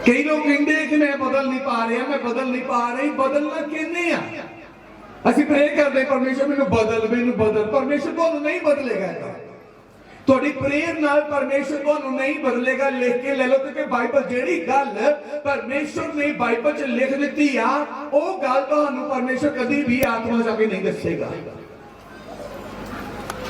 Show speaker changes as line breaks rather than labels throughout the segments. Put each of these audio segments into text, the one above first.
कई लोग कहते हैं कि मैं बदल नहीं पा रहा, मैं बदल नहीं पा रही। बदलना कहने असि प्रे करते परमेश्वर मैनू बदल। परमेश्वर तुहानू नहीं बदलेगा। थोड़ी प्रेयर नाल परमेश्वर तुहानू नहीं बदलेगा। लिख के ले लो कि बाइबल जेड़ी गल परमेश्वर ने बाइबल च लिख दी आ, वो गल तुहानू परमेश्वर कभी भी आत्मा जाके नहीं दसेगा।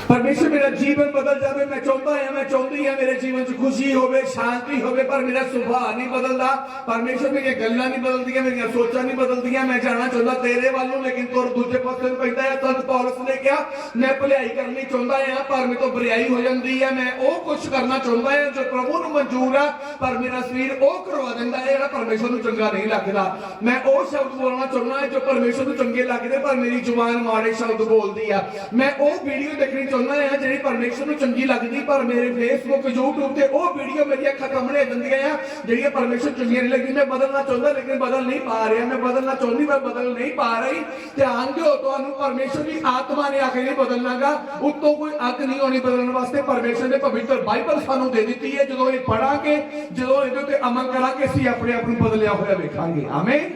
परमेश्वर मेरा जीवन बदल जाए, मैं चाहता है, मैं चाहती है मेरे जीवन च खुशी होवे, शांति होवे, पर मेरा सुभाव नहीं बदलता। परमेश्वर मेरी गल्लां नहीं बदलती, मेरी सोचां नहीं बदलती। मैं जाना चाहता तेरे वालों, लेकिन तुर दूजे पासे पैंदा है। संत पौलुस ने कहा मैं भलाई करनी चाहता है पर मेरे तो बुराई हो जाती है। मैं वो कुछ करना चाहता है जो प्रभु नूं मंजूर है, पर मेरा शरीर वो करवा दिंदा है जिहड़ा परमेश्वर नूं चंगा नहीं लगदा। मैं वो शब्द बोलना चाहना है जो परमेश्वर नूं चंगे लगदे, पर मेरी जुबान माड़े शब्द बोलदी है। मैं वो वीडियो देखनी है जी परमेश्वर को चंगी लगती, पर मेरे फेसबुक यूट्यूब से वो वीडियो मेरी अखा सामने दिंदियां जी परमेश्वर चंगी नहीं लगती। मैं बदलना चाहता लेकिन बदल नहीं पा रहा। मैं बदलना चाहती पर बदल नहीं पा रही। ध्यान दो, तुहानू परमेश्वर की आत्मा ने आके नहीं बदलनागा। उत्तों कोई अक नहीं होनी बदलने वास्ते। परमेश्वर ने पवित्र बाइबल सानू दे दी है। जो ये पढ़ांगे, जो ये अमल करांगे, असीं अपने आप को बदलिया होया वेखांगे। आमीन,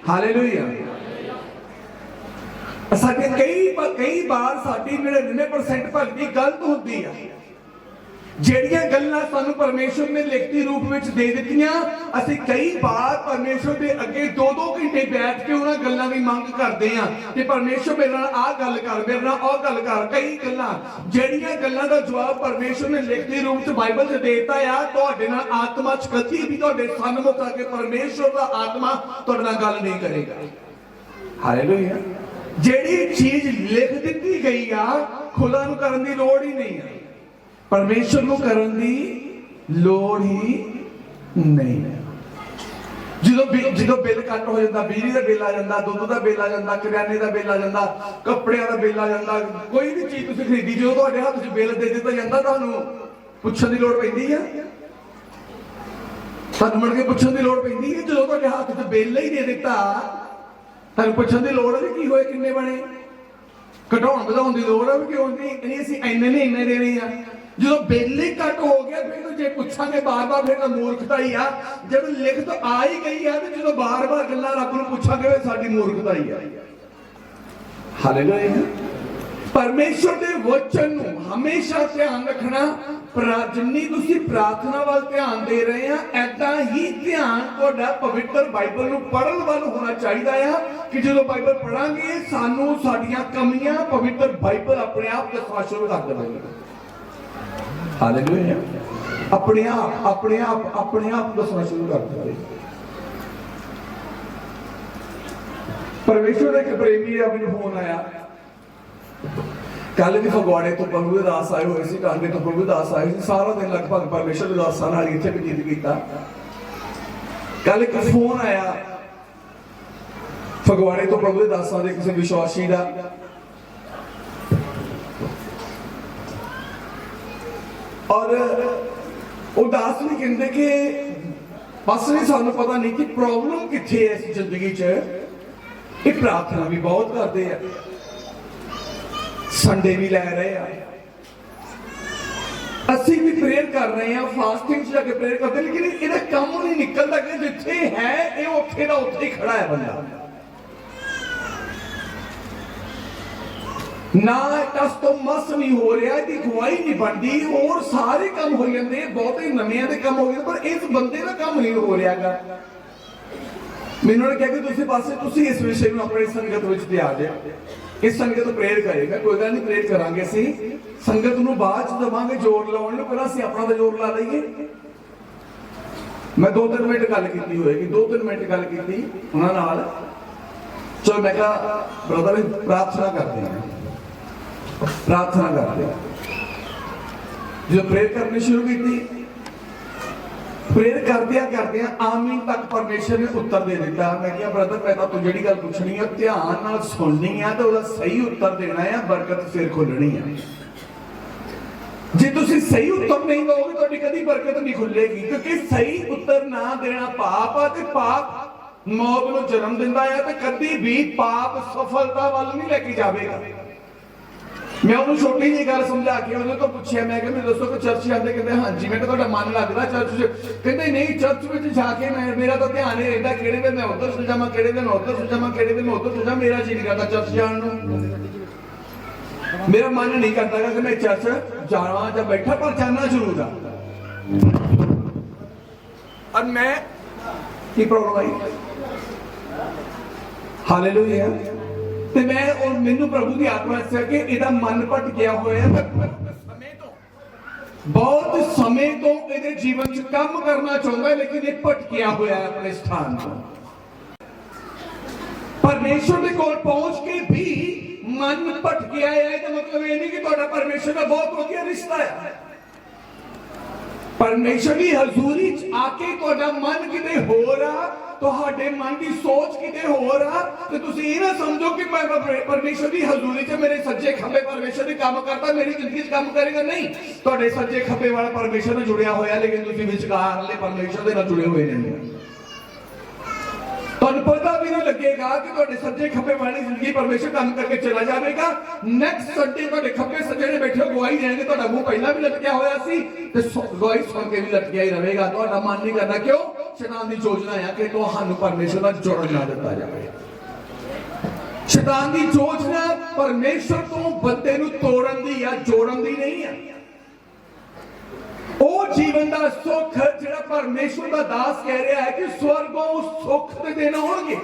हालेलुया। कई बार साडी 99% भगती गलत होती है। ਜਿਹੜੀਆਂ ਗੱਲਾਂ ਸਾਨੂੰ परमेश्वर ने लिखती रूप में दे दित्तियां, ਅਸੀਂ कई बार परमेश्वर के अगे 2-2 घंटे बैठ के उन्हां ਗੱਲਾਂ ਦੀ ਮੰਗ ਕਰਦੇ ਆਂ कि परमेश्वर मेरे नाल आ गल कर, मेरे नाल ਉਹ गल कर। कई ਗੱਲਾਂ ਜਿਹੜੀਆਂ ਗੱਲਾਂ ਦਾ ਜਵਾਬ परमेश्वर ने लिखती रूप में बाइबल च देता आ, ਤੁਹਾਡੇ ਨਾਲ ਆਤਮਾ ਚ ਕਦੀ ਵੀ ਤੁਹਾਡੇ ਸਨਮੁਖ ਆ ਕੇ परमेश्वर ਦਾ ਆਤਮਾ ਤੁਹਾਡੇ ਨਾਲ ਗੱਲ नहीं करेगा। हालेलुया। ਜਿਹੜੀ चीज लिख दी गई आ, खुदा नूं करन दी लोड़ ही नहीं है। परमेश्वर को करन दी लोड़ ही नहीं है। जो बिल कट हो जाता, बिजली का बिल आ जाता, दुध का बिल आ जाता, करियाने का बिल आ जाता, कपड़िया का बिल आ जाता, कोई भी चीज तुसीं खरीदी जो तुहाडे हत्थ च बिल दे दिता जाता, तुहानूं पुछण दी लोड़ पैंदी है। तुहानूं मुड़ के पुछण दी लोड़ पैंदी है। जो तुहाडे हत्थ च बिल ही दे दिता, तुहानूं पुछण दी लोड़ है कि होए किन्ने बने, घटाउण वधाउण दी लोड़ है कि क्यों नहीं असीं इन्ने नहीं इन्ने देने आ। जो बिल ही कट हो गया फिर तो जे पूछांगे बार बार फिर तो मूर्खता ही आ। जब लिख तो आ ही गई है तो जो बार बार गल्लां रब नूं पुछांगे साडी मूर्खता ही है। हालेलुया। परमेश्वर के वचन नूं हमेशा ध्यान रखना। जिन्नी तुसीं प्रार्थना वाल ध्यान दे रहे हैं, ऐदां ही ध्यान तुहाडा पवित्र बाइबल नूं पढ़न वाल होना चाहिदा है कि जो बाइबल पढ़ांगे सानूं साडीआं कमियां पवित्र बाइबल अपने आप दसना शुरू कर देवेगा। हालेलुया। अपने आप दसना शुरू कर देवेगा। परमेश्वर एक प्रेमी है, मैनूं फोन आया कल भी फगवाड़े तो प्रभु के दास आए हुए सी, टांगे तो प्रभु दास आए सी। सारा दिन लगभग परमेश्वर के दासां नाल इत्थे व्यतीत कीता। कल एक फोन आया फगवाड़े तो प्रभु के दासां दे किसी विश्वासी दा, और वो दास ने कहते कि बस नहीं सानू पता नहीं कि प्रॉब्लम कित्थे है इस जिंदगी च। ये प्रार्थना भी बहुत करते हैं, संडे भी लै रहे हैं, असी भी प्रेयर कर रहे हैं, फास्टिंग जाके प्रेयर करते हैं, लेकिन इहदा काम नहीं निकलता कि जिथे है ये उत्थे दा उत्थे ही खड़ा है बंदा। ना टस तो मस नहीं हो रहा, इसकी गवाही नहीं बनती, और सारे काम हो जाते, बहुते नवियां दे काम हो गए, पर इस बंदे का काम नहीं हो रहा। मैनूं उन्होंने कहा कि तुसीं पासे तुसीं इस विषय में अपनी संगत विच ते आ जाओ। इस संगत तो प्रेयर करेगा, कोई गल नहीं, प्रेयर करांगे। असीं संगत नूं बाद च देवांगे जोर लाउण लई, पहलां असीं अपना तो जोर ला लईए। मैं 2-3 मिनट गल कीती होएगी, 2-3 मिनट गल कीती उन्हां नाल। चलो मैं कहा ब्रदर प्रार्थना करते हैं, प्रार्थना करते हैं। जो प्रेयर करनी शुरू की, प्रेयर करदिया आमीन तक परमेश्वर ने उत्तर दे दिता। मैं क्या ब्रदर मैं तो जी गल पूछनी है ध्यान नाल सुननी है तो सही उत्तर देना है, बरकत फिर खुलनी है। जे तुसीं सही उत्तर नहीं दोगे तो कभी बरकत नहीं खुलेगी, क्योंकि सही उत्तर ना देना पाप है, ते पाप मौत नूं जन्म दिंदा है, ते कभी भी पाप सफलता वाल नहीं लेके जाएगा। मैं उन्होंने छोटी जी गल समझा के उन्होंने तो पूछा, मैं मेरे दोस्तों को चर्च जाते, कहते हाँ जी, मैं तो मन लगता चर्च च, कहते नहीं चर्च में जाके मेरा तो ध्यान ही रहता कि मैं उधर चल जावा, कि मैं उधर चल जावा, कि मैं उधर चल जावा, मेरा जी नहीं करता चर्च जाने, मेरा मन नहीं करता कि मैं चर्च जावा या बैठा, पर जाना जरूर आ। और मैं की प्रॉब्लम आई, हालेलुया, ते मैं और मैनू प्रभु की आत्मा से कि इहदा मन भट गया होया, बहुत समय तो इहदे जीवन च काम करना चाहता है, लेकिन ये भटकिया होया है अपने स्थान पर। परमेश्वर के कोल पहुंच के भी मन भट गया है, तो मतलब ये नहीं कि तुहाडा परमेश्वर का बहुत वधिया रिश्ता है। परमेश्वर की हजूरी च आके तुहाडा मन किते हो रहा, तुहाडे मन की सोच किते हो रहा, तो तुसीं ये ना समझो कि मैं परमेश्वर की हजूरी च मेरे सज्जे खब्बे परमेश्वर ही काम करता, मेरी जिंदगी च काम करेगा, नहीं। तुहाडे सज्जे खब्बे वाला परमेश्वर नाल जुड़िया होया, लेकिन तुसीं विचकारले परमेश्वर दे नाल जुड़े हुए नहीं। तुहानूं पता भी नहीं लगेगा कि तुहाडे सज्जे खब्बे वाली जिंदगी परमेश्वर काम करके चला जाएगा। नेक्स्ट संडे तुहाडे खब्बे सज्जे ने बैठे गवाही देंगे, तुहाडा मुंह पहला भी लटकिया होया सी ते गवाही सुन के भी लटकिया ही रहेगा। तुहाडा मन नहीं करना, क्यों? शैतान की योजना है कि तुहानूं परमेश्वर नाल जोड़न ना दिता जाए। शैतान की योजना परमेश्वर तो बंदे नूं तोड़न दी या जोड़न दी नहीं है। ਉਹ ਜੀਵਨ ਦਾ ਸੁੱਖ ਜਿਹੜਾ ਪਰਮੇਸ਼ਵਰ ਦਾ ਦਾਸ ਕਹਿ ਰਿਹਾ ਹੈ ਕਿ ਸਵਰਗੋਂ ਸੁੱਖ ਤੇ ਦੇਣ ਆਉਣਗੇ।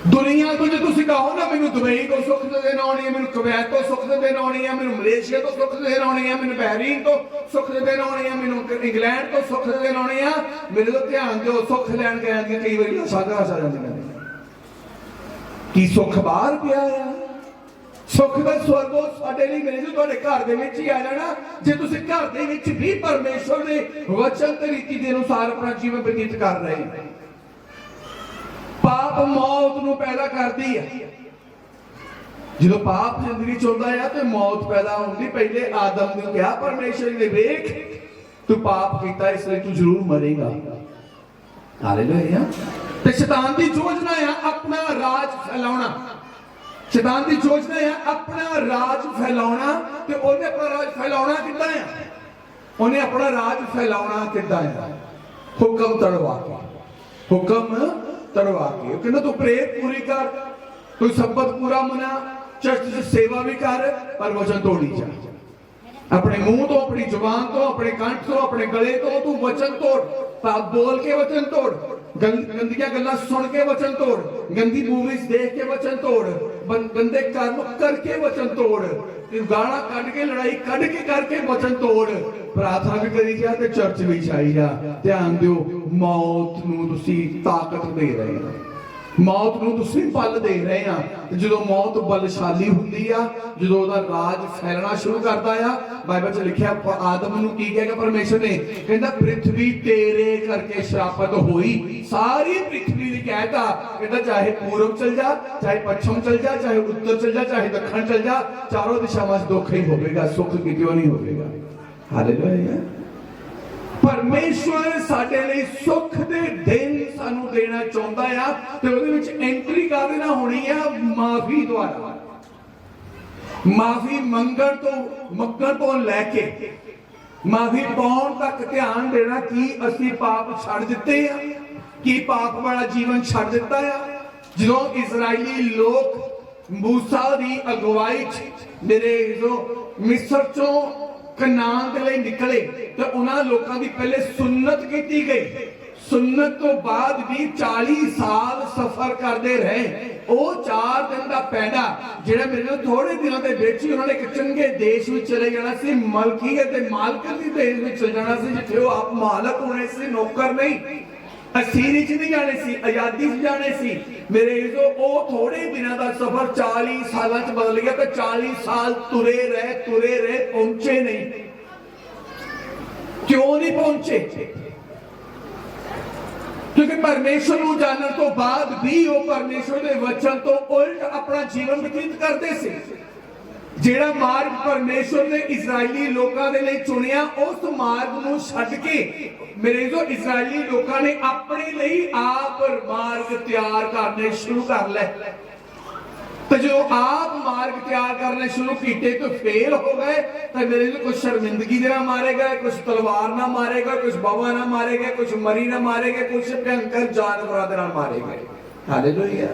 ਦੁਨੀਆ ਤੋਂ ਜੇ ਤੁਸੀਂ ਕਹੋ ਨਾ ਮੈਨੂੰ ਦੁਬਈ ਤੋਂ ਸੁੱਖ ਤੇ ਦੇਣ ਆਉਣੀ ਹੈ, ਮੈਨੂੰ ਕੁਵੈਤ ਤੋਂ ਸੁੱਖ ਤੇ ਦੇਣ ਆਉਣੀ ਹੈ, ਮੈਨੂੰ ਮਲੇਸ਼ੀਆ ਤੋਂ ਸੁੱਖ ਤੇ ਦੇਣ ਆਉਣੀ ਹੈ, ਮੈਨੂੰ ਬਹਿਰੀਨ ਤੋਂ ਸੁੱਖ ਤੇ ਦੇਣ ਆਉਣੀ ਹੈ, ਮੈਨੂੰ ਇੰਗਲੈਂਡ ਤੋਂ ਸੁੱਖ ਤੇ ਦੇਣ ਆਉਣੀ ਆ, ਮੇਰੇ ਤੋਂ ਧਿਆਨ ਦਿਓ, ਸੁੱਖ ਲੈਣ ਗਏ ਕਿ ਕਈ ਵਾਰੀ ਸਾਧਾ ਆ ਜਾਂਦੀਆਂ ਨੇ। ਕੀ ਸੁੱਖ ਬਾਹਰ ਪਿਆ ਆ? ਸੁੱਖ ਦਾ ਸਵਰਗੋਂ ਸਾਡੇ ਲਈ ਮੇਰੇ ਜੋ ਤੁਹਾਡੇ ਘਰ ਦੇ ਵਿੱਚ ਹੀ ਆ ਜਾਣਾ, ਜੇ ਤੁਸੀਂ ਘਰ ਦੇ ਵਿੱਚ ਵੀ ਪਰਮੇਸ਼ਵਰ ਦੇ ਵਚਨ ਤੇ ਰੀਤੀ ਦੇ ਅਨੁਸਾਰ ਆਪਣਾ ਜੀਵਨ ਬਤੀਤ ਕਰ ਰਹੇ ਹੋ। ਪਾਪ ਮੌਤ ਨੂੰ ਪੈਦਾ ਕਰਦੀ ਹੈ। ਜਦੋਂ ਪਾਪ ਜ਼ਿੰਦਗੀ ਚ ਹੁੰਦਾ ਹੈ ਤੇ ਮੌਤ ਪੈਦਾ ਹੁੰਦੀ। ਪਹਿਲੇ ਆਦਮ ਨੂੰ ਕਿਹਾ ਪਰਮੇਸ਼ਵਰ ਨੇ, ਵੇਖ ਤੂੰ ਪਾਪ ਕੀਤਾ, ਇਸ ਲਈ ਤੂੰ ਜ਼ਰੂਰ ਮਰੇਗਾ। ਹਾਲੇਲੂਇਆ। ਤੇ ਸ਼ੈਤਾਨ ਦੀ ਯੋਜਨਾ ਹੈ ਆਪਣਾ ਰਾਜ ਫੈਲਾਉਣਾ। शैतान की योजना है अपना राज फैलाना। ते उन्हें अपना राज फैलाना किद्दां है? उन्हें अपना राज फैलाना किद्दां है? हुक्म तड़वा के, हुक्म तड़वा के। कहना तू प्रेत पूरी कर, तू सबत पूरा मना, चर्च च सेवा भी कर, पर वचन तोड़ी जा। अपने मुंह तो, अपनी जुबान तो, अपने कंठ तो, अपने गले तो तू वचन तोड़। पाप बोल के वचन तोड़, गंदियां गल्लां सुन के वचन तोड़, गंदी मूवीज देख के वचन तोड़, गंदे कर्म करके वचन तोड़, गाना कट के, लड़ाई कट के करके वचन तोड़। प्रार्थना भी करी जा ते चर्च भी जाई जा। ध्यान दिओ, मौत नूं तुसीं ताकत दे रहे हो, मौत नूं तुसीं बल दे रहे हैं। जो मौत बलशाली हुंदी आ, जो ਉਹਦਾ ਰਾਜ ਫੈਲਣਾ ਸ਼ੁਰੂ ਕਰਦਾ ਆ, ਬਾਈਬਲ 'ਚ ਲਿਖਿਆ ਆਦਮ ਨੂੰ ਕੀ ਕਹੇਗਾ ਪਰਮੇਸ਼ਰ ਨੇ? ਕਹਿੰਦਾ ਪ੍ਰਿਥਵੀ ਤੇਰੇ ਕਰਕੇ ਸ਼ਰਾਪਤ ਹੋਈ। ਸਾਰੀ ਪ੍ਰਿਥਵੀ ਦੀ ਕਹਿਤਾ, ਕਹਿੰਦਾ ਚਾਹੇ ਪੂਰਬ ਚਲ ਜਾ, ਚਾਹੇ ਪੱਛਮ ਚਲ ਜਾ, ਚਾਹੇ ਉੱਤਰ ਚਲ ਜਾ, ਚਾਹੇ ਦੱਖਣ ਚਲ ਜਾ, ਚਾਰੋਂ ਦਿਸ਼ਾਵਾਂ 'ਚ ਦੁੱਖ ਹੀ ਹੋਵੇਗਾ, ਸੁੱਖ ਕਿਤੇ ਨਹੀਂ ਹੋਵੇਗਾ। ਹਾਲੇਲੂਇਆ। परमेश्वर साडे लई सुख दे दिन सानू देना चाहता है, ते उहदे विच एंट्री कर देना होनी है माफी द्वारा। माफी मंगण तो लैके माफी पाउण तक ध्यान देना कि असीं पाप छड़ दिते हैं, कि पाप वाला जीवन छड़ दिता है। जो इजराइली लोग मूसा दी अगवाई मेरे जो मिस्र चों कनान दे लई निकले, तो उन्हां लोकां दी पहले सुन्नत कीती गई। सुन्नत तो बाद भी 40 साल सफर करते रहे। वो 4 दिन का पैदा जिहड़ा मेरे थोड़े दिनों के विच ही उन्होंने एक चंगे देश में चले जाना सी, मलकीयत ते मालकत दी देश में चले जाना सी, जिथे वो आप मालक होने से, नौकर नहीं। असीरी च नहीं जाने सी, आजादी च जाने सी। मेरे जो वो थोड़े दिनों का सफर 40 साल च बदल गया। तो 40 साल तुरे रहे, पहुंचे नहीं। क्यों नहीं पहुंचे? क्योंकि परमेश्वर को जानने तो बाद भी वो परमेश्वर के वचन तो उल्ट अपना जीवन व्यतीत करते थे। जेड़ा मार्ग परमेश्वर ने इजरायली लोगों के लिए चुनिया, उस मार्ग को छड्ड के मेरे जो इजरायली लोगों ने अपने लिए आप मार्ग तैयार करने शुरू कर ले। तो जो आप मार्ग तैयार करने शुरू किए तो फेल हो गए, तो मेरे लिए कुछ शर्मिंदगी ना मारे गए, कुछ तलवार ना मारे गए, कुछ बवा ना मारे गए, कुछ मरी ना मारे गए, कुछ भयंकर जानवरों के नाल मारे गए। हालेलुया।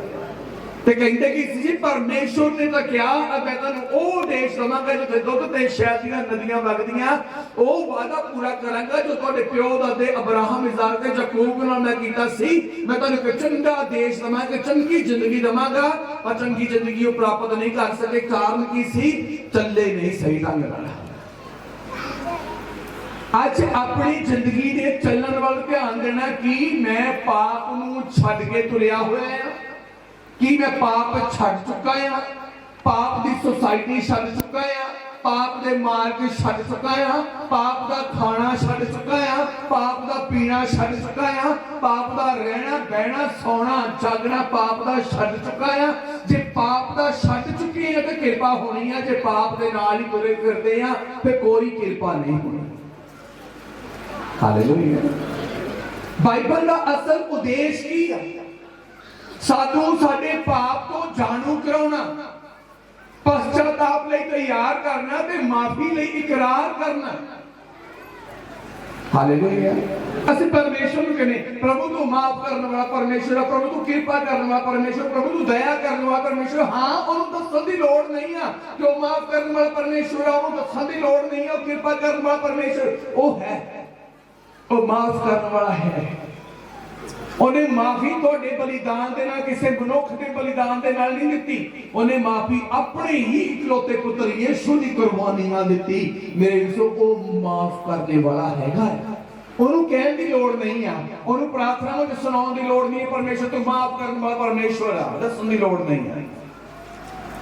ते कहते कि जी परमेश्वर ने तो क्या, मैं तुहानू ओ देश दवांगा जिथे दुध ते शहद दीयां नदियां वगदियां, ओ वादा पूरा करांगा जो तुहाडे प्यो दादे अब्राहम इसहाक ते याकूब नाल मैं कीता सी। मैं तुहानू एक चंगा देश दवांगा, चंगी जिंदगी दवांगा। पर चंगी जिंदगी वो प्राप्त नहीं कर सके, कारण की सी? चले नहीं सही ढंग नाल। आज अपनी जिंदगी दे चलण वाल ध्यान देना कि मैं पाप नू छड्ड के तुरिया होया हां, कि मैं पाप छड़ चुका हां, पाप दी सोसाइटी छड़ चुका हां, पाप दे मार्ग छड़ चुका हां, पाप दा खाना छड़ चुका हां, पाप दा पीना छड़ चुका हां, पाप दा रहना बहना सोना जागना पाप दा छड़ चुका हां। जे पाप दा छड़ चुके हैं तो कृपा होनी है, जे पाप दे नाल ही तुरे फिरदे हां फिर कोई कृपा नहीं होनी। हालेलुया। बाइबल दा असल उद्देश्य की है? सानू साडे पाप तो जाणू कराउणा, पश्चाताप लई तैयार करना ते माफी लई इकरार करना। हालेलुया। असि परमेश्वर नूं कहने प्रभु तू माफ करने वाला परमेश्वर, प्रभु तू कृपा करने वाला परमेश्वर, प्रभु तू दया करने वाला परमेश्वर। हाँ, उन्होंने दस्सण दी लोड़ नहीं है कि वह माफ करने वाला परमेश्वर है, उन्होंने दस्सण दी लोड़ नहीं है कृपा करने वाला परमेश्वर। वो है, वो माफ करने वाला है। उन्हें माफी थोड़े बलिदान दे नाल, किसी मनुख के बलिदान दे नाल नहीं दिती, उन्हें माफी अपने ही इकलौते पुत्र यीशु की कुर्बानी नाल दिती। मेरे विश्व को माफ करने वाला हैगा, उन्होंने कहने की लोड़ नहीं है, उन्होंने प्रार्थना में सुनाने की लोड़ नहीं है परमेश्वर तू माफ करने वाला परमेश्वर है, दसने की लोड़ नहीं है।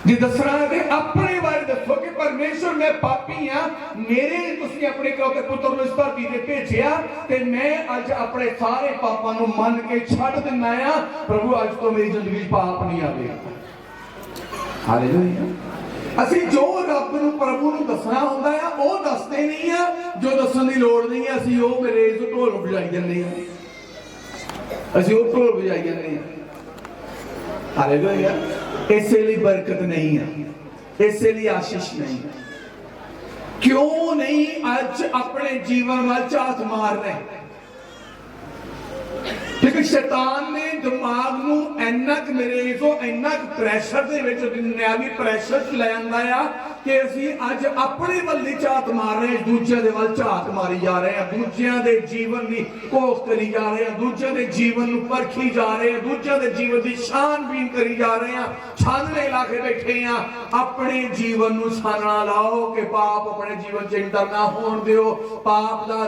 जी दसना है अपने बारे दसो कि परमेश्वर मैं पापी हाँ, मेरे तुसीं अपने इकलौते पुत्र नूं इस धरती ते भेजिया ते मैं अज अपने सारे पापां नूं मन के छड्ड दिंदा हां। प्रभु अज तो मेरी जिंदगी च पाप नहीं आवेगा। हालेलुया। असीं जो रब नूं प्रभु नूं दसना हुंदा है वो दसदे नहीं आ, जो दसण दी लोड़ नहीं है असीं वो मेरे ढोल बजाई जांदे हां, असीं वो ढोल बजाई जांदे हां। हालेलुया। इसलिए बरकत नहीं है, इसलिए आशीष नहीं है। क्यों नहीं आज अपने जीवन में झात मार रहे? क्योंकि शैतान ने दिमाग नूं इन्ना क मेरे को इन्ना क प्रैशर दे विच दुनियावी प्रैशर च ले आंदा आ कि असीं अज अपने वल दी झात मार रहे, दूजिਆਂ ਦੇ ਵੱਲ झात मारी जा रहे हैं, दूजिਆਂ ਦੇ जीवन ਦੀ ਕੋਖ करी जा रहे हैं, दूजिਆਂ ਦੇ जीवन ਨੂੰ परखी जा रहे हैं, दूजिਆਂ ਦੇ जीवन ਦੀ छानबीन करी जा रहे हैं, छानने ला के बैठे हैं। अपने जीवन ਨੂੰ छानना लाओ कि पाप अपने जीवन च इंटर ना होण दिओ। पाप ਦਾ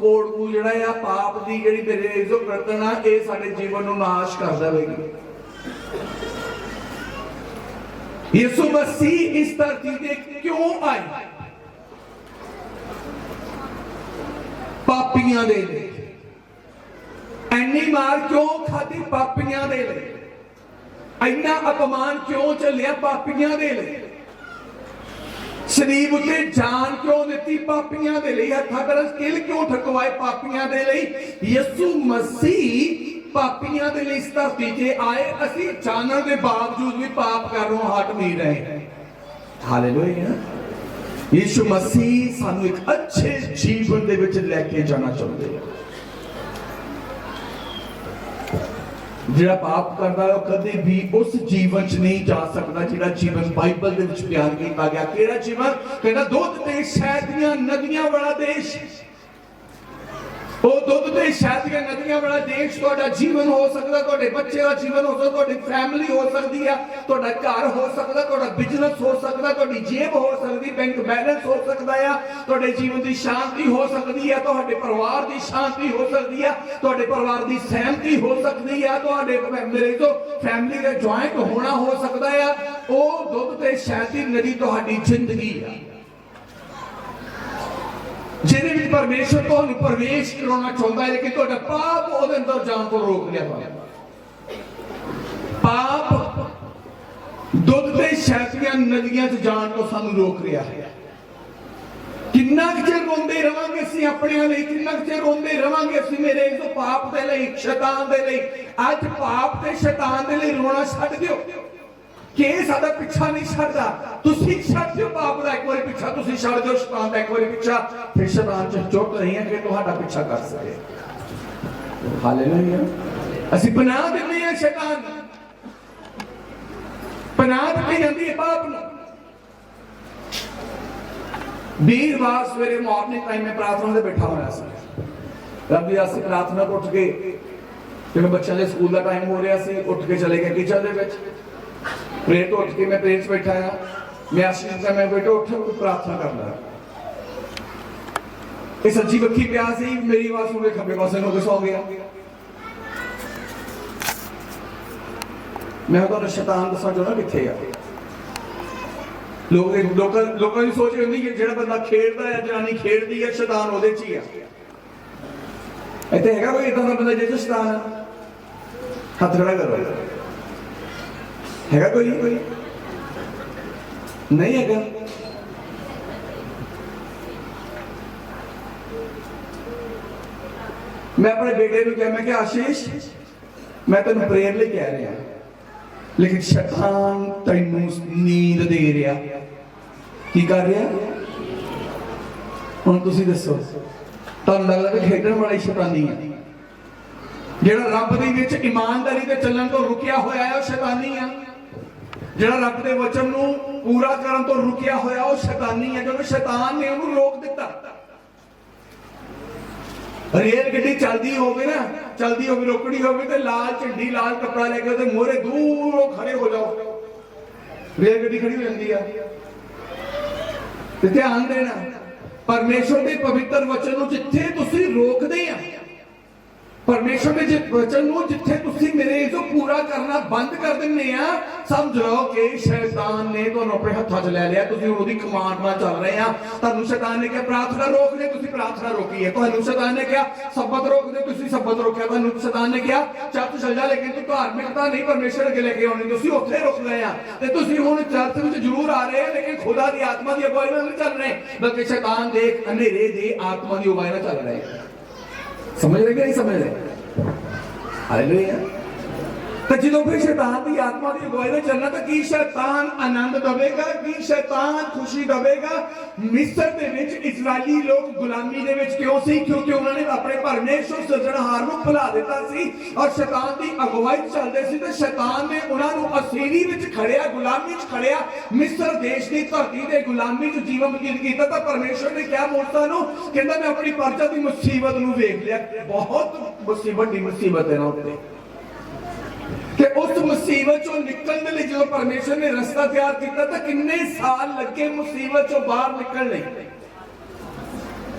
ਕੋੜਕੂ ਜਿਹੜਾ ਆ पाप ਦੀ ਜਿਹੜੀ ਮੇਰੇ ਜੋ ਕਰਤਨਾ ਇਹ ਸਾਡੇ जीवन ਨੂੰ नाश कर देवेगी। यीशु मसीह इस धरती पे क्यों आए? पापियां दे ले। इन्नी मार क्यों खाती? पापियां दे ले। इन्ना अपमान क्यों चलिया? पापियां दे ले। शरीर उत्ते जान क्यों दी? पापियां दे ले। हत्थां पैरां किल क्यों ठकवाए? पापियां दे ले। यीशु मसीह पापियां दे लिए इस धरती ते आए। असीं जानने के बावजूद भी पाप करनों हट नहीं रहे। हालेलुया। यीशु मसीह सानू एक अच्छे जीवन दे विच लेके जाना चाहते हैं। जिहड़ा पाप करदा है कदे भी उस जीवन च नहीं जा सकता जिहड़ा जीवन बाइबल दे विच बयान कीता गया। किहड़ा जीवन? कहंदा दुध ते शहद दीयां नदियां वाला देश। वो दुध ते शहद दीयां नदियां वाला देश तुहाडा जीवन हो सकदा, तुहाडे बच्चे दा जीवन हो सकदा, तुहाडी फैमिली हो सकदी है, तुहाडा घर हो सकदा, तुहाडा बिजनेस हो सकदा, तुहाडी जेब हो सकदी, बैंक बैलेंस हो सकदा है, तुहाडे जीवन दी शांति हो सकदी है, तुहाडे परिवार दी शांति हो सकदी है, तुहाडे परिवार दी सहमति हो सकदी है, तुहाडे मेरे तो फैमिली दे जॉइंट होना हो सकदा है। वो दुध ते शहद दी नदी तुहाडी जिंदगी है जिहदे विच परमेश्वर तुहानूं प्रवेश कराउणा चाहुंदा है, लेकिन तुहाडा पाप उहदे अंदर जाण तो रोक लिया तुहानूं। पाप दुध ते शहद दीयां नदियां च जाण तो सानूं रोक रिहा है। किन्ना चिर रोंदे रवांगे असीं अपने लई? किन्ना चिर रोंदे रवांगे असीं मेरे इस पाप दे लई, शैतान दे लई? अज पाप ते शैतान दे लई रोना छड्ड दिओ। कि साडा पिछा नहीं छड्डदा। तुसीं छड्ड दिओ पाप दा एक बारी पिछा, तुसीं छड्ड दिओ शैतान दा एक बारी पिछा, फिर शैतान च चुट नहीं है कि तुहाडा पिछा कर सके। हालेलुया। असीं पनाह दिंदे हां शैतान, पनाह दी जाती है पाप नूं। वीरवार सवेरे मॉर्निंग टाइम में प्रार्थना से बैठा होया सी, रब दी असीं प्रार्थना को उठ के जिवें बच्चों के स्कूल का टाइम हो रहा सी, उठ के चले गए किचन दे विच, प्रेयर तो उठ के मैं प्रेयर बैठा है, मैं आशीष का मैं बेटा उठ प्रार्थना करना, ये सच्ची बखी पिया सी, मेरी आवाज सुन के खब्बे पासे हो के सो गया। मैं तो शैतान दसा जो ना किथे आ, लोगों की सोच होंगी कि जो बंदा खेलता है जनानी खेलती है शैतान वो च ही है। इतने है कोई इतना बंदा जिस शैतान है? हाथ खड़ा करो, है कोई? नहीं है क्या? मैं अपने बेटे को क्या मैं क्या आशीष मैं तेन प्रेयर ले कह रहा, लेकिन शैतान तेनू नींद दे रहा, की कर रहा? हुण तुसीं दसो, तुहानूं लगदा कि खेडण वाला शैतानी है? जिहड़ा रब दे विच ईमानदारी ते चलण तो रुकिया होया है, शैतानी है। जिहड़ा रब दे वचन नूं पूरा करन तो रुकिया होया, वो शैतानी है, क्योंकि शैतान ने उहनूं रोक दिता। रेल गड्डी चलदी होवे ना, चलदी होवे रोकड़ी होवे ते लाल झंडी लाल कपड़ा लेके ते मोहरे दूरों खड़े हो जाओ, रेल गड्डी खड़ी हो जाती है। ध्यान देना, परमेश्वर के पवित्र वचन नूं जिथे तुसीं रोकदे आ, परमेश्वर के वचन नूं जिथे तुसीं मेरे जो पूरा करना बंद कर दिंदे आ, समझ लो कि शैतान ने तुहानूं अपने हत्थां 'च ले लिया, तुसीं उहदी कमांड नाल चल रहे आ। तुहानूं शैतान ने क्या प्रार्थना रोक दे, तुसीं प्रार्थना रोकी है। तुहानूं शैतान ने क्या सब्बत रोक दे, तुसीं सब्बत रोकिया। तुहानूं शैतान ने क्या चर्च चल जा, लेकिन तू धार्मिकता नहीं परमेश्वर अगे लेके आउणी, तुसीं उत्थे रुक गए आ। ते तुसीं हुण चर्च विच जरूर आ रहे हो, लेकिन खुदा दी आत्मा दी अगुवाई नाल नहीं चल रहे, बल्कि शैतान दे अंधेरे दी आत्मा दी अगुवाई नाल चल रहे। समझ रहे कि नहीं समझ रहे? हालेलुया। तो जो फिर शैतान की आत्मा की अगुवाई में चलना, तो की शैतान आनंद दवेगा, की शैतान खुशी दवेगा। मिस्र दे विच इजरायली लोग गुलामी दे विच क्यों सी? क्योंकि उन्होंने अपने परमेश्वर सिरजणहार नूं भुला दिता सी और शैतान की अगुवाई चलदे सी, ते शैतान ने उन्हां नूं असीरी विच खड़िया, गुलामी च खड़िया, मिस्र देश की धरती ते गुलामी च जीवन बतीत कीता। तो परमेश्वर ने क्या मूसा नूं कहंदा, मैं अपनी प्रजा की मुसीबत नूं वेख लिया, बहुत मुसीबत दी मुसीबत है ना उत्ते, कि उस मुसीबत चो निकलने लिए जो परमेश्वर ने रास्ता तैयार किया था, किन्ने साल लगे मुसीबत चो बाहर निकलने?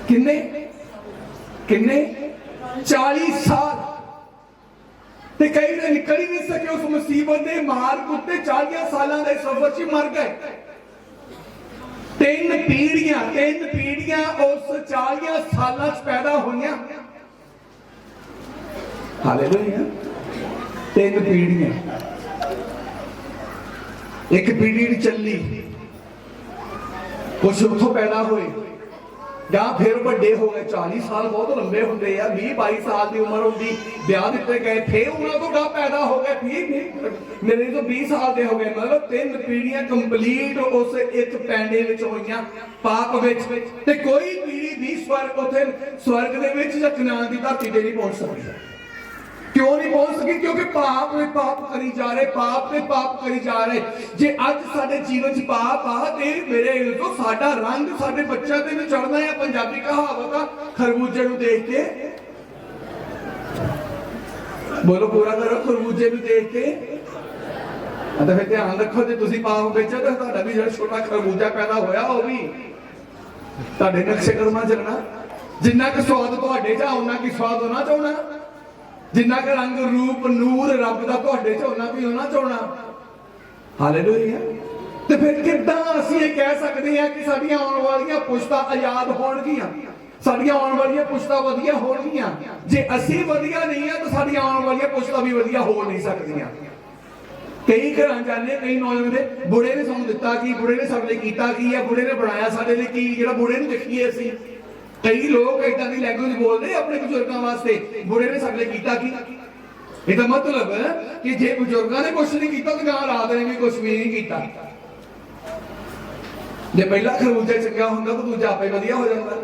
किन्ने किन्ने 40 साल। ते कई ने निकल ही नहीं सके उस मुसीबत के मार कुत्ते 40 सालों के सफर च मर गए। तीन पीढ़ियां उस 40 सालों च पैदा हुई। हालेलुया। 3 पीढ़ियां, एक पीढ़ी चली, कुछ उतो पैदा हुए या फिर बड़े हो गए। 40 साल बहुत लंबे होंगे यार, 20-22 साल की उम्र होगी, ब्याह दिते गए, फिर उन्होंने तो गा पैदा हो गए, फिर मेरे तो 20 साल के हो गए। मतलब 3 पीढ़ियां कंप्लीट उस एक पैंडे विच होईयां, पाप विच। ते कोई पीढ़ी भी स्वर्ग उथे स्वर्ग दे विच जां कनान दी धरती ते नहीं पहुंच सकती। क्यों नहीं पहुंच सकी? क्योंकि पाप में पाप करी जा रहे, पाप में पाप करी जा रहे। जे अज साडे जीवन च पाप आ ते मेरे तो साडा रंग साडे बच्चों ते भी चढ़ना है। पंजाबी कहावत आ, खरबूजे नूं देख के बोलो पूरा करो, खरबूजे नूं देख के। तो फिर ध्यान रखो, जे तुसीं पाप बेचो तो तुहाडा भी जिहड़ा छोटा खरबूजा पैदा होया वो भी तुहाडे नक्शे कदमां चलना। जिन्ना कि स्वाद तुहाडे च उन्ना कि स्वाद होना चाहना, जिन्ना का रंग रूप नूर रब का तुहाडे च होना भी होना चाहना। हालेलुया। तो फिर किदां असीं ये कह सकते हैं कि साडियां आउण वालियां पुश्तां आजाद होणगियां, साडियां आउण वालियां पुश्तां वधिया होणगियां? जे असीं वधिया नहीं है तो साडियां आउण वालियां पुश्तां भी वधिया हो नहीं सकदियां। कई घर जाने, कई नौजवान बुढ़े ने सानूं दित्ता की, बुढ़े ने साडे लई कीता की है, बुढ़े ने बनाया साडे लई की, जिहड़ा बुढ़े नूं देखीए असीं। कई लोग इदां दी लैंग्वेज बोलते अपने बजुर्गों वास्ते, बुढ़े ने साडे लई कीता की। ਇਹਦਾ ਮਤਲਬ ਕਿ ਜੇ ਬਜ਼ੁਰਗਾਂ ਨੇ ਕੁਛ ਨਹੀਂ ਕੀਤਾ ਤਾਂ ਗਾਂ ਰਾਤ ਨੇ ਵੀ ਕੁਛ ਵੀ ਨਹੀਂ ਕੀਤਾ। ਜੇ ਪਹਿਲਾ ਖਰਬੂਜਾ ਚੰਗਾ ਹੁੰਦਾ ਤਾਂ ਦੂਜਾ ਆਪੇ ਵਧੀਆ ਹੋ ਜਾਂਦਾ।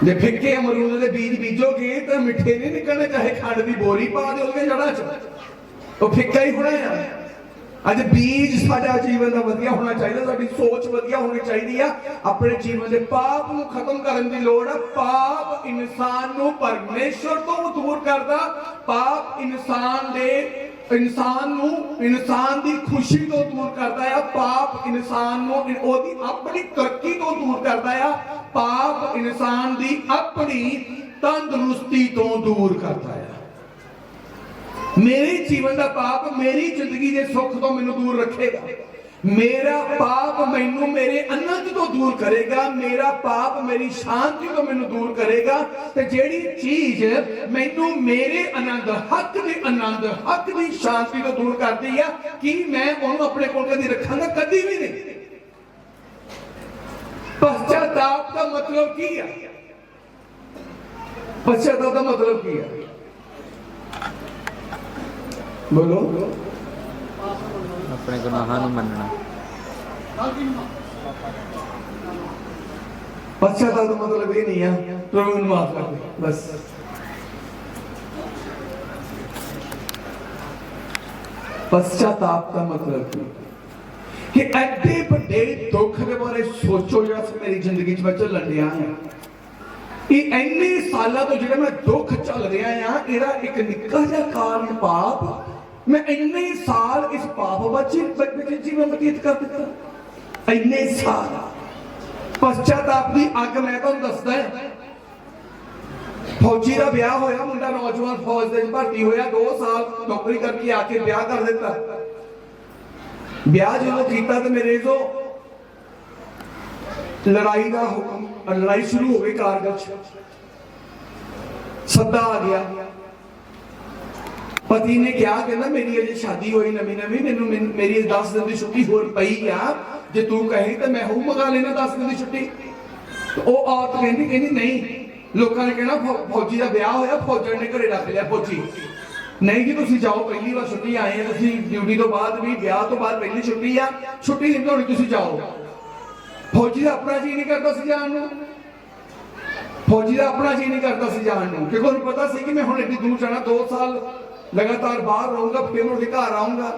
ਜੇ ਫਿੱਕੇ ਅਮਰੂਦ ਦੇ ਬੀਜ ਬੀਜੋਗੇ ਤਾਂ ਮਿੱਠੇ ਨਹੀਂ ਨਿਕਲਣੇ, ਚਾਹੇ ਖੰਡ ਦੀ ਬੋਰੀ ਪਾ ਦਿਓਗੇ ਜੜ੍ਹਾਂ 'ਚ, ਉਹ ਫਿੱਕਾ ਹੀ ਹੋਣਾ ਆ। ਅੱਜ ਬੀਜ ਸਾਡਾ ਜੀਵਨ ਦਾ ਵਧੀਆ ਹੋਣਾ ਚਾਹੀਦਾ, ਸਾਡੀ ਸੋਚ ਵਧੀਆ ਹੋਣੀ ਚਾਹੀਦੀ ਆ। ਆਪਣੇ ਜੀਵਨ ਦੇ ਪਾਪ ਨੂੰ ਖਤਮ ਕਰਨ ਦੀ ਲੋੜ ਆ। ਪਾਪ ਇਨਸਾਨ ਨੂੰ ਪਰਮੇਸ਼ਰ ਤੋਂ ਦੂਰ ਕਰਦਾ, ਪਾਪ ਇਨਸਾਨ ਦੀ ਖੁਸ਼ੀ ਤੋਂ ਦੂਰ ਕਰਦਾ ਆ। ਪਾਪ ਇਨਸਾਨ ਨੂੰ ਉਹਦੀ ਆਪਣੀ ਤਰੱਕੀ ਤੋਂ ਦੂਰ ਕਰਦਾ ਆ। ਪਾਪ ਇਨਸਾਨ ਦੀ ਆਪਣੀ ਤੰਦਰੁਸਤੀ ਤੋਂ ਦੂਰ ਕਰਦਾ ਆ। ਮੇਰੇ ਜੀਵਨ ਦਾ ਪਾਪ ਮੇਰੀ ਜ਼ਿੰਦਗੀ ਦੇ ਸੁੱਖ ਤੋਂ ਮੈਨੂੰ ਦੂਰ ਰੱਖੇਗਾ। ਮੇਰਾ ਪਾਪ ਮੈਨੂੰ ਮੇਰੇ ਆਨੰਦ ਤੋਂ ਦੂਰ ਕਰੇਗਾ। ਮੇਰਾ ਪਾਪ ਮੇਰੀ ਸ਼ਾਂਤੀ ਤੋਂ ਮੈਨੂੰ ਦੂਰ ਕਰੇਗਾ। ਤੇ ਜਿਹੜੀ ਚੀਜ਼ ਮੈਨੂੰ ਮੇਰੇ ਆਨੰਦ, ਹੱਕ ਦੀ ਸ਼ਾਂਤੀ ਤੋਂ ਦੂਰ ਕਰਦੀ ਆ, ਕਿ ਮੈਂ ਉਹਨੂੰ ਆਪਣੇ ਕੋਲ ਕਦੀ ਰੱਖਾਂਗਾ? ਕਦੀ ਵੀ ਨਹੀਂ। ਪਛਤਾਪ ਦਾ ਮਤਲਬ ਕੀ ਹੈ? ਪਛਤਾਪ ਦਾ ਮਤਲਬ ਕੀ ਹੈ? बोलो।
अपने गुनाहां नूं मनना।
पश्चाताप का मतलब ये नहीं है प्रभु ने माफ कर दे, बस। पश्चाताप का मतलब कि एडे बड़े दुख के बारे सोचो जो मेरी जिंदगी च चलन दिया है। इन्ने सालों तो जो मैं दुख चल रहा है, ਇਹਦਾ एक निक्का जिहा कारण पाप। मैं इन्ने साल इस पाप ਵਿੱਚ जीवन बतीत कर दिता। इन्ने साल पश्चाताप की अग मैं तुहानूं दसदा। फौजी का ब्याह होया, मुंडा नौजवान फौज दे भर्ती होया, 2 साल नौकरी करके आके ब्याह कर दिता। ब्याह जो किया तो मेरे जो लड़ाई का हुक्म, लड़ाई शुरू हो गई। कारगिल सद्दा आ गया। पति ने क्या कहना, मेरी अजे शादी हुई नवी नवी, मेरी 10 दिन की छुट्टी होर पई आ, जे तू कहे तो मैं हूं मंगा लेना 10 दिन की छुट्टी। तो वह औरत कहती नहीं, लोगों ने कहना फौजी का ब्याह होया, फौजन ने घरे रख लिया। फौजी नहीं जी, तुम जाओ, पहली बार छुट्टी आए हैं, ड्यूटी तो बाद भी, ब्याह तो बाद पहली छुट्टी आ, छुट्टी नहीं होनी, तुम जाओ। फौजी का अपना जी नहीं करता सी जान नूं, फौजी का अपना जी नहीं करता सी जान नूं, क्योंकि उन्हें पता सी कि मैं हुण एड्डी दूर जाना, 2 साल लगातार बाहर रहूंगा, फिर मुड़ के घर आऊंगा।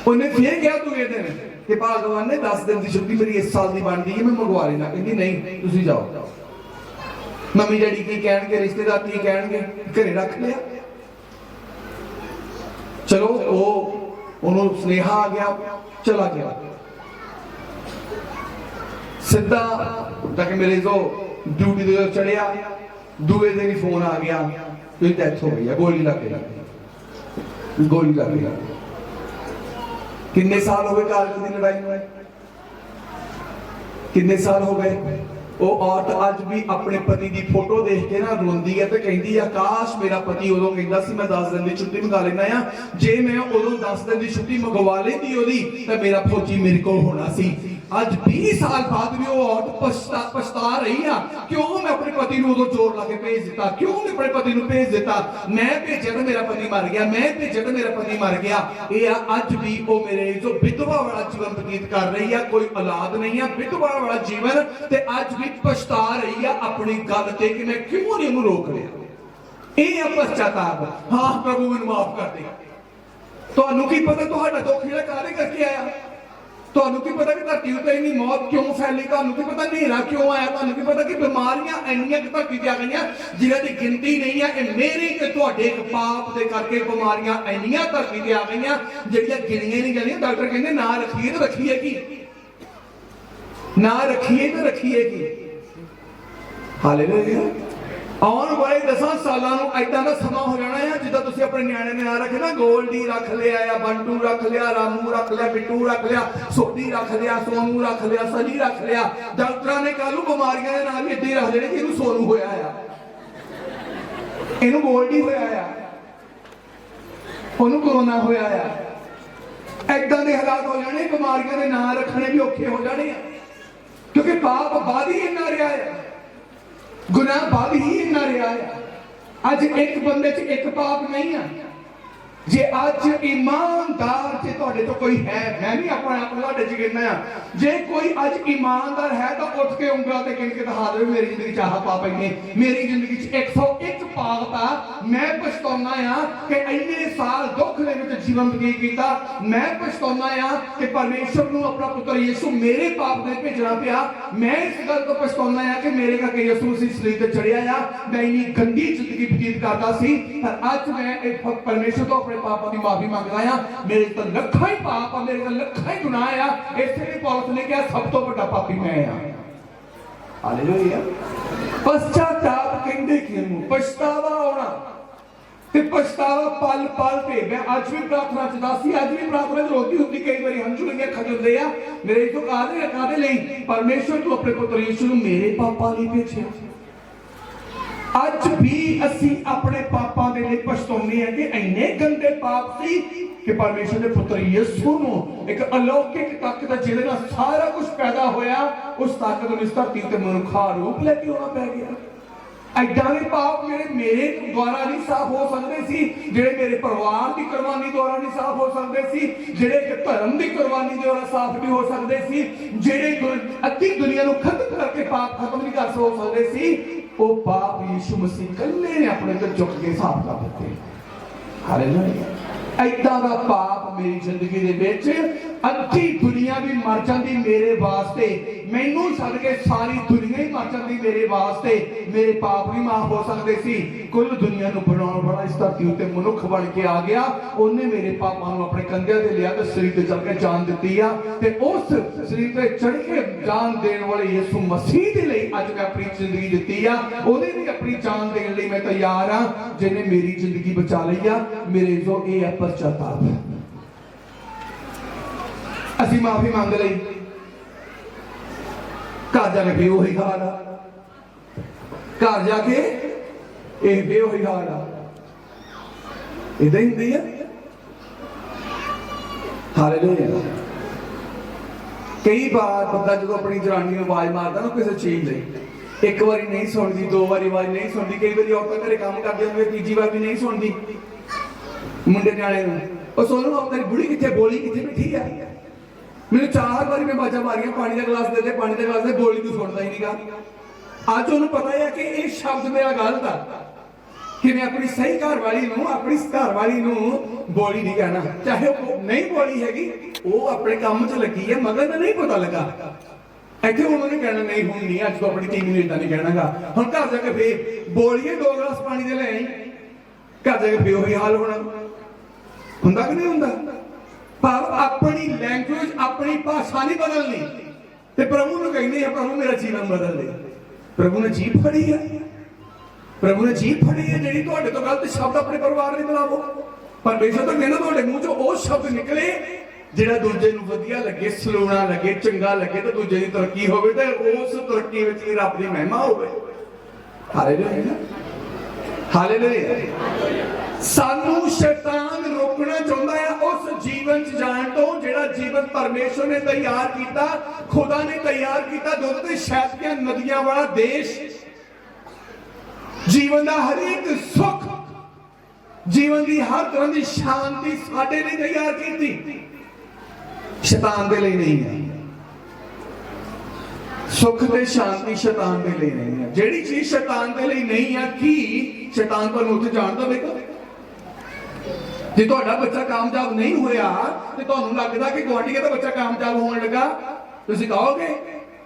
उन्हें फिर क्या दूसरे दिन कि भगवान ने 10 दिन की छुट्टी मेरी इस साल की बन गई है, मैं मंगवा लेना। कहती नहीं, तुम जाओ। मम्मी डैडी की कहणगे, रिश्तेदार की कहणगे, घरे रख लिया। चलो वो स्नेहा आ गया, चला गया सीधा तक मेरे जो ड्यूटी तो चढ़िया, दूसरे दिन ही फोन आ गया, डेथ हो गई है, गोली लग गई, गोली लग गई। कितने साल हो गए कारगिल की लड़ाई में? कितने साल हो गए? वो औरत अज भी अपने पति की फोटो देख के ना रोंदी है, तो कहती है काश मेरा पति उदों कहता सी मैं 10 दिन की छुट्टी मंगा लेना आ, जे मैं उदों 10 दिन की छुट्टी मंगवा लेती ओदी तो मेरा फौजी मेरे को होना सी। आज 20 साल बाद भी वो औरत पछता रही है, क्यों मैं अपने पति को उदों जोर ला के भेज दिता, क्यों मैं अपने पति को भेज दिता, मैं भेजा तो मेरा पति मर गया, मैं भेजा तो मेरा पति मर गया। ये अज भी वो मेरे जो विधवा वाला जीवन व्यतीत कर रही है, कोई औलाद नहीं है, विधवा वाला जीवन, ते अज भी पछता रही है अपनी गल ते कि मैं क्यों नहीं उन्हें रोक लिया। ये पश्चाताप। हाँ प्रभु मैनूं माफ कर दे। तुहानूं की पता तुहाडा दुख जिहड़ा काहदे करके आया? तुहानूं की पता कि धरती उत्ते इन्नी मौत क्यों फैली? तुहानूं की पता नेहरा क्यों आया? तुहानूं की पता कि बीमारियां इंनियां धरती ते आ गईयां जिन्हां दी गिनती नहीं है। ये मेरे ते तुहाडे एक पाप दे करके बीमारियां इंनियां धरती ते आ गईयां जिहड़ियां गिणियां नहीं जांदियां। डॉक्टर कहंदे ना रखिए तो रखिए की, ना रखिए तो रखिए की। हालेलुया। आने वाले 10 सालों में ऐसा का समा हो जाना है जिदा तुम अपने न्याणे ने ना रखे ना, गोल्डी रख लिया, बंटू रख लिया, रामू रख लिया, बिट्टू रख लिया, सोडी रख लिया, सोनू रख लिया, सनी रख लिया। डॉक्टर ने कल बीमारियों के नाम भी इदा ही रख देने कि सोनू होया है, इनू गोल्डी होया है, उन्होंने कोरोना होया है। ऐदा के हालात हो जाने, बीमारियों के नाम रखने भी औखे हो जाने, क्योंकि पाप बाद ही इन्ना रहा है, गुनाह बाद ही इन्ना रहा है। अज एक बंदे च एक पाप नहीं है। जे अज ईमानदार जे तुहाडे तो कोई है, मैं भी अपने आप तुहाडे च कहना, जे कोई अज ईमानदार है तो उठ के उंगल ते गिन के दिखा दे मेरी जिंदगी च आह पाप इन्ने, मेरी जिंदगी च 101 पाप आ। मैं पछताउना आ कि इन्ने साल दुख दे विच जीवन बतीत कीता। मैं पछताउना आ कि परमेश्वर नूं अपना पुत्र यीशु मेरे पाप दे भेजना पिया। मैं इस गल तो पछताउना आ कि मेरे करके यीशु मसीह सलीब ते चढ़िया आ। मैं इन्नी गंदी जिंदगी बतीत करदा सी, पर अज मैं परमेश्वर तो अपने पापों की माफी मांगदा आ। मेरे तो लखा ही पाप आ, मेरे तो लखा ही गुनाह आ। इसलिए पौलुस ने कहा सब तो बड़ा पापी मैं आ। हालेलुया। पश्चाताप कहंदे किहनूं? पछतावा होना ते पछतावा पल पल ते। मैं अज भी प्रार्थना च दसी, अज भी प्रार्थना च रोती होंदी, कई बार हंझू लगे खजुंदे आ मेरे तो कादे लई परमेश्वर तू अपने पुत्र यीशु नूं मेरे पापां लई भेजिया। अज भी असी अपने पापां दे लई पछताउने हैं कि इन्ने गंदे पाप सी कि परमेश्वर दे पुत्र यीशु नूं एक अलौकिक ताकत जिहदे नाल सारा कुछ पैदा होया, उस ताकत नूं इस धरती ते मनुखा रूप लेके आना पै गया। ऐडां पाप मेरे द्वारा नहीं साफ हो सकते सी, जेड़े मेरे परिवार की कुर्बानी द्वारा नहीं साफ हो सकते सी, जेड़े धर्म की कुर्बानी द्वारा साफ नहीं हो सकते सी, जेड़े अद्धी दुनिया को खत्म करके पाप खत्म नहीं कर हो सकते सी, वो पाप यीशु मसीह कल्ले ने अपने ते चुक के साफ कर दिते। हालेलुया। ऐदा दा पाप मेरी जिंदगी दे विच अद्धी दुनिया भी मर जाती मेरे वास्ते, मैनू छड्ड के सारी दुनिया ही मर जाती मेरे वास्ते, मेरे पाप नहीं माफ हो सकते सी। कुल दुनिया नूं बनाउण वाला इस धरती उत्ते मनुख बन के आ गया, उन्हें मेरे पापां नूं अपने कंधे ते लिया ते सरीर ते चढ़ के जान दित्ती आ। ते उस सरीर ते चढ़ के जान देण वाले यीशु मसीह दे लई अज मैं अपनी जिंदगी दित्ती आ, ओहदे लई अपनी जान देण लई मैं तैयार आ, जिन्हें मेरी जिंदगी बचा लई आ। मेरे जो ये है पश्चाताप। असी माफी मांग लई, घर जाके भी वही हाल आ, घर जाके यह भी वही हाल आ। इदा ही होंदी है। हालेलुया। कई बार बंदा जो अपनी जनानी में आवाज मारता ना किसी चीज लई, एक बारी नहीं सुनती, दो बारी आवाज नहीं सुनती, कई बार औरतां घरे काम करदे होंदे तीजी बार भी नहीं सुनती। मुंडे न्याणे नूं सोनू अपनी बुढ़ी कितने बोली कितने बैठी है। मैंने 4 बारी मैं बाजा मारिया, पानी का गिलास दे दे, पानी का गिलास दे, बोली तू सुनता ही नहीं गा। अज उन्हें पता है कि यह शब्द मेरा गलत आ कि मैं अपनी सही घरवाली नूं, अपनी घरवाली नूं बोली नहीं कहना, चाहे वो नहीं बोली हैगी, वो अपने काम च लगी है, मगर मैं नहीं पता लगा। इतने उन्होंने कहना नहीं हूं नहीं, अज तो अपनी टीम ने इदा नहीं कहना गा। हुण घर जाके फिर बोलिए 2 गिलास पानी दे ले आई, घर जाके फिर वही हाल होना। हुंदा कि नहीं हुंदा? भाव अपनी लैंग्वेज अपनी भाषा नहीं बदलनी, ते प्रभु ने कहने प्रभु मेरा जीवन बदल दे। प्रभु ने जीभ फड़ी है, प्रभु ने जीभ फड़ी है जी तुहाडे तो गलत शब्द अपने परिवार नहीं बुलावो। परमेश्वर तो कहना तुहाडे मूंह चों वो शब्द निकले जिहड़ा दूजे नूं वधिया लगे, सलोना लगे, चंगा लगे, ते दूजे दी तरक्की होवे, ते उस तरक्की विच ही रब दी महिमा होवे। हालेलुया। हालेलुया। सानू शैतान रोकना चाहता है उस जीवन च जाण तो जिहड़ा जीवन परमेश्वर ने तैयार किया, खुदा ने तैयार किया, दुध ते शहद दी नदियां वाला देश, जीवन का हर एक सुख, जीवन की हर तरह की शांति साडे लिए तैयार की, शैतान दे लिए नहीं है। सुख ते शांति शैतान दे लिए नहीं है। जिहड़ी चीज शैतान दे लिए नहीं है, की शैतान तुहानूं उत्थे जाण देवेगा? जे तुहाडा बच्चा कामयाब नहीं होया ते तुहानूं लगदा कि गुआंढी दा बच्चा कामयाब होने लगा, तुसीं कहोगे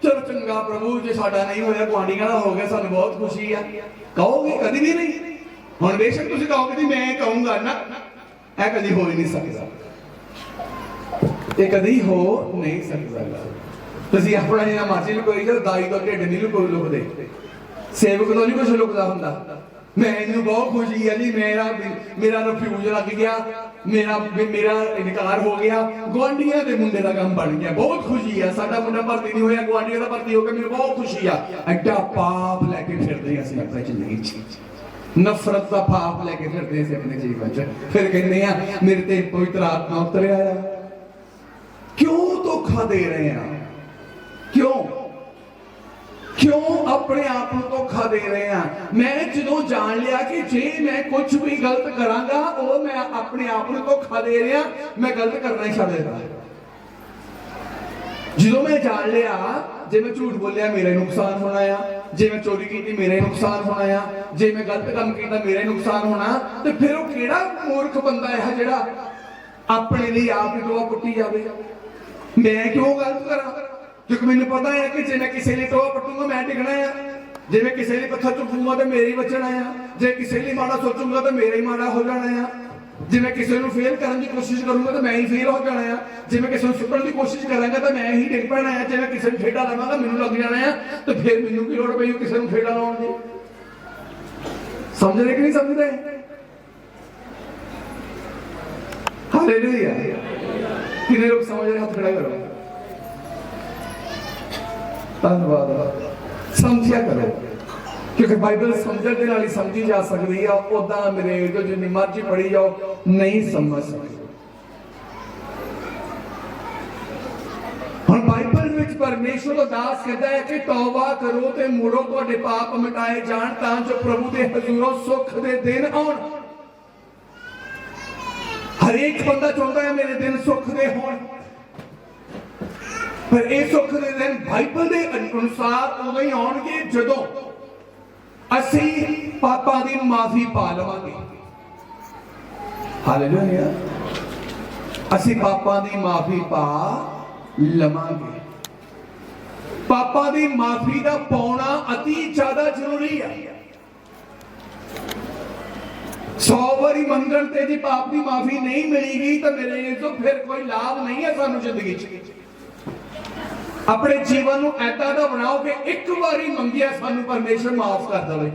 चलो चंगा प्रभु जे साडा नहीं होया गुआंढियां दा हो गया, सानूं बहुत खुशी है? कहोगे? कदी भी नहीं। हुण बेशक तुसीं कहोगे कि मैं कहूंगा ना, ऐ कदी हो ही नहीं सकदा, ये कदी हो नहीं सकदा। तुसीं अपना जिन्ना मर्जी लुकोई जाओ, दाई तो ढिड नहीं लुकदे, सेवक तो नहीं कुछ लुकदा हुंदा। मैनू बहुत खुशी है जी, मेरा रिफ्यूज लग गया, मेरा इनकार हो गया, गुआंढियां दे मुंडे का काम बन गया, बहुत खुशी है। साडा मुंडा भर्ती नहीं होया, गुआंढियां दा भर्ती हो गया, मेरे बहुत खुशी है। एडा पाप लैके फिरदे असीं अपनी जिंदगी च, नफरत का पाप लैके फिरदे असीं अपने जीवन च, फिर कहने आ मेरे ते पवित्र आत्मा उतर आया। क्यों धोखा दे रहे हैं? क्यों क्यों अपने आप को धोखा दे रहे हैं? मैं जो जान लिया कि जे मैं कुछ भी गलत करांगा वो मैं अपने आप को धोखा दे रहा, मैं गलत करना ही छड्ड देता। जो मैं जान लिया जे मैं झूठ बोलिया मेरा नुकसान होना है, जे मैं चोरी की मेरा नुकसान होना है, जे मैं गलत काम किया मेरा नुकसान होना, तो फिर वो केड़ा मूर्ख बंदा है जिहड़ा अपने लिए आप ही टोआ पुट्टी जावे। मैं क्यों गलत करा? क्योंकि मैंने पता है कि जे मैं किसी लिए टोआ पट्टूंगा मैं टिकना है, जे मैं किसी लिए पत्थर चुकूंगा तो मेरे ही बचना है, जे किसी लिए माड़ा सोचूंगा तो मेरा ही माड़ा हो जाना है, जे मैं किसी को फेल करने की कोशिश करूंगा तो मैं ही फेल हो जाना है, जे मैं किसी को सुपरन की कोशिश करांगा तो मैं ही डिग पैना है, जे मैं किसी को फेटा लावांगा मैनू लग जाना है, तो फिर मैनू की लोड़ पई किसी को फेटा लाउण दी। समझ रहे कि नहीं समझ रहे? हालेलुया। कितने लोग समझ रहे? हाथ खड़ा करो। धन्यवाद। समझिया करो, क्योंकि बाइबल समझण दे नाल ही समझी जा सकती है, उदा मेरे जो जिन्नी मर्जी पढ़ी जाओ नहीं समझ सकते। हुण बाइबल विच परमेश्वर दा दास कहता है कि तौबा करो ते मुड़ो, तुहाडे पाप मिटाए जाण तां जो प्रभु दे हजूरों सुख दे दिन आउण। हर एक बंदा चाहता है मेरे दिन सुख दे होण, पर ये सुख दे दिन बाइबल के अनुसार उदों ही आउणगे जदों असी पापां दी माफी पा लवांगे। हालेलुया। असी पापां दी माफी पा लवांगे। पापां दी माफी दा पाउणा अति ज्यादा जरूरी है। 100 बारी मंगण ते जी पाप की माफी नहीं मिलेगी तो मेरे तो फिर कोई लाभ नहीं है सानू जिंदगी च। अपने जीवन को ऐसा दा बनाओ कि एक बारी मंगिया सानू परमेश्वर माफ कर दे।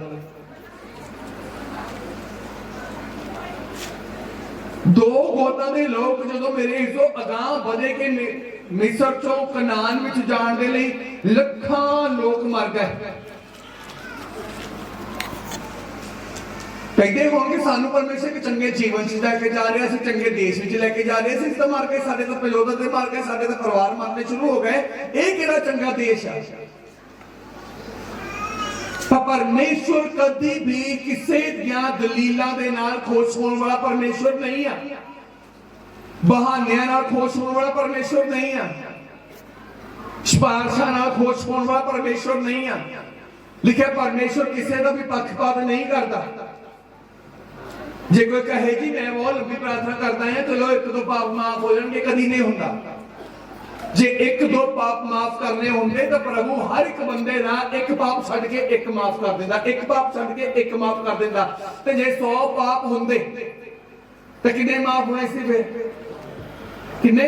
दो गोतां दे लोग जो मेरे इजो अगाह बढ़े के मिस्र चों कनान विच जाण दे लई लखां लोग मर गए। कहते होंगे सानू परमेश्वर के चंगे जीवन च लेके जा रहे, चंगे देश में लेके जा रहे, इस तो मार के साडे तो प्रयोजन दे मार के साडे तो परिवार मरने शुरू हो गए। ये केड़ा चंगा देश है? परमेश्वर कभी भी किसी दियां दलीलां दे नाल खुश होने वाला परमेश्वर नहीं है, बहानियां नाल खुश होने वाला परमेश्वर नहीं है, सिफारिशां नाल खुश होने वाला परमेश्वर नहीं है। लिखा परमेश्वर किसी का भी पक्षपात नहीं करता। जे कोई कहे जी मैं बहुत लंबी प्रार्थना करता है चलो एक दो पाप माफ हो जाएंगे, कभी नहीं होता। जे एक दो पाप माफ करने होंगे तो प्रभु हर एक बंदे दा एक पाप छड़ के एक माफ कर देता, एक पाप छड़ के एक माफ कर देता। ते जे 100 पाप होंगे तो कितने माफ होने सी? फिर कितने?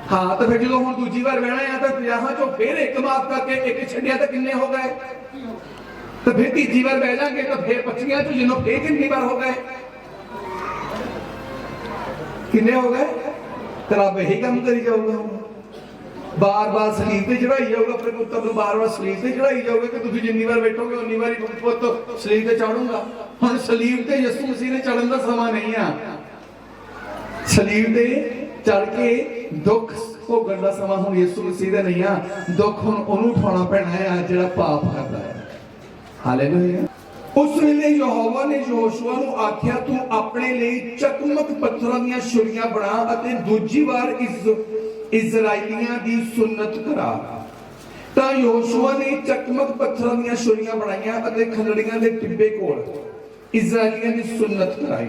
हाँ, तो फिर जो हम दूसरी बार बहना है तो 50 चो फिर एक माफ करके एक छड़िया तो कितने हो गए? तो फिर तीसरी बार बह जाएंगे तो फिर 25 तो जिन्हों फिर कितनी बार हो गए? कितने हो गए? तो रब यही काम करी जाऊगा, बार बार सलीब से चढ़ाई जाऊगा, अपने पुत्र को बार बार सलीब से चढ़ाई जाऊगा कि तुम जिन्नी बार बैठोगे उन्नी बार पुत्र सलीब से चढ़ूंगा। हम सलीब से यसू मसीह ने चढ़न का समा नहीं है। सलीब से चढ़ के दुख भोगण का समा हम यसू मसीह का नहीं है। दुख हम उन्होंने उठाना पैना है जिहड़ा पाप करता है। हालेलुया। उस वेले यहोवा ने यहोशुआ नूं आख्या तू अपने लिए चकमक पत्थरां दीयां छुरियां बना अते दूजी बार इजराइलियां दी सुन्नत करा। तां यहोशुआ ने चकमक पत्थरां दीयां छुरियां बनाईयां अते खलड़ियां दे टिब्बे कोल इजराइलियां दी सुन्नत कराई।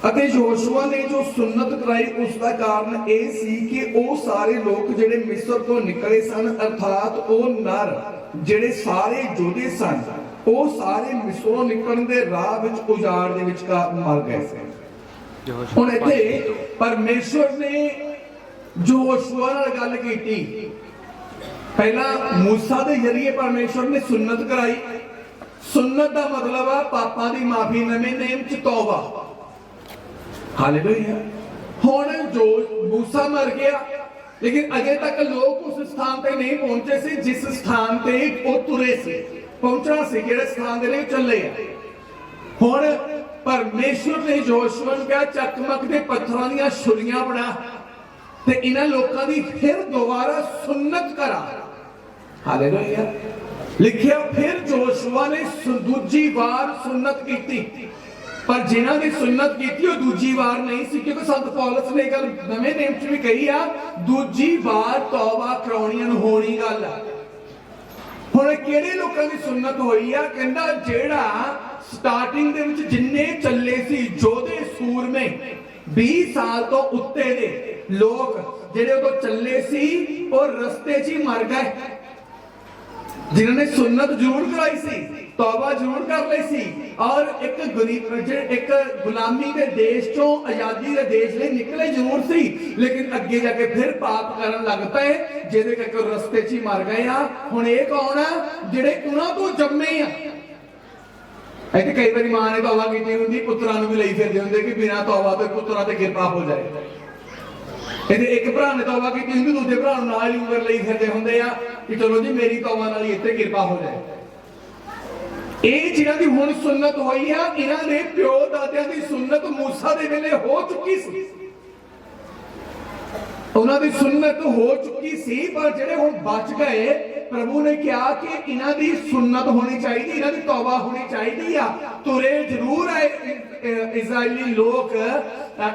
अते यहोशुआ ने जो सुन्नत कराई उसका कारण यह सी कि वो सारे लोग जिहड़े मिस्र तो निकले सन अर्थात वो नर जिहड़े सारे योद्धे सन वो सारे मिस्रों निकलने दे राह विच उजाड़ दे विचकार मर गए थे। हुण इत्थे परमेश्वर ने यहोशुआ नाल गल कीती। पहला मूसा दे जरिए परमेश्वर ने सुन्नत कराई। सुन्नत का मतलब है पापां दी माफी, नवे नेम च तौबा। हालेलुया। हुण जो मूसा मर गया लेकिन अजे तक लोग उस स्थान पे नहीं पहुंचे सी जिस स्थान पे वो तुरे से पहुंचना सी, जिहड़े स्थान दे लिए चले। हुण परमेश्वर ने यहोशुआ नूं कहा चकमक दे पत्थरां दीयां छुरियां बना ते इन्हां लोकां दी फिर दोबारा सुन्नत करा। हालेलुया। लिखिया फिर जोशुआ ने दूजी बार सुन्नत की, पर जिन्हां दी सुन्नत की वो दूजी बार नहीं सी, क्योंकि संत पौलुस ने गल नवे नेम च भी कही आ, दूजी बार तौबा कराउणी होनी गल। हुण किहड़े लोकां दी सुन्नत होई आ? कहंदा जेड़ा स्टार्टिंग दे विच जिन्ने चले सी जोधे सूरमे 20 साल तो उत्ते दे लोग जेड़े उदों चले सी और रस्ते च ही मर गए, जिन्होंने सुन्नत जरूर कराई सी, तौबा जरूर कर ली सी, और एक गुलामी के देश चों आजादी के देश लिए निकले जरूर सी, लेकिन अगे जाके फिर पाप करन लग पे, जिहदे करके रस्ते च ही मर गए आ। हुण इह कौन आ? जिहड़े उन्हां तों जम्मे आ। इत्थे कई बारी मां ने तौबा कीती हुंदी, पुत्रां नूं भी लई फिरदे हुंदे कि बिना तौबा तो पुत्रां ते किरपा हो जाए। एक भरा ने तौबा की होंगी, दूसरे भरा नाल ही उम्र लई फिरदे हुंदे आ कि चलो जी मेरी तौबा नाल इत्थे किरपा हो जाए। ये जिन्हां दी हुण सुन्नत होई आ, इन्हां दे प्यो दादियां दी सुन्नत मूसा दे वेले हो चुकी सी, उन्हां दी सुन्नत हो चुकी सी, पर जिहड़े हुण बच गए प्रभु ने कहा कि इन्हां दी सुन्नत होनी चाहिए, इन्हां दी तौबा होनी चाहिए। तुरे जरूर आए इजराइली लोग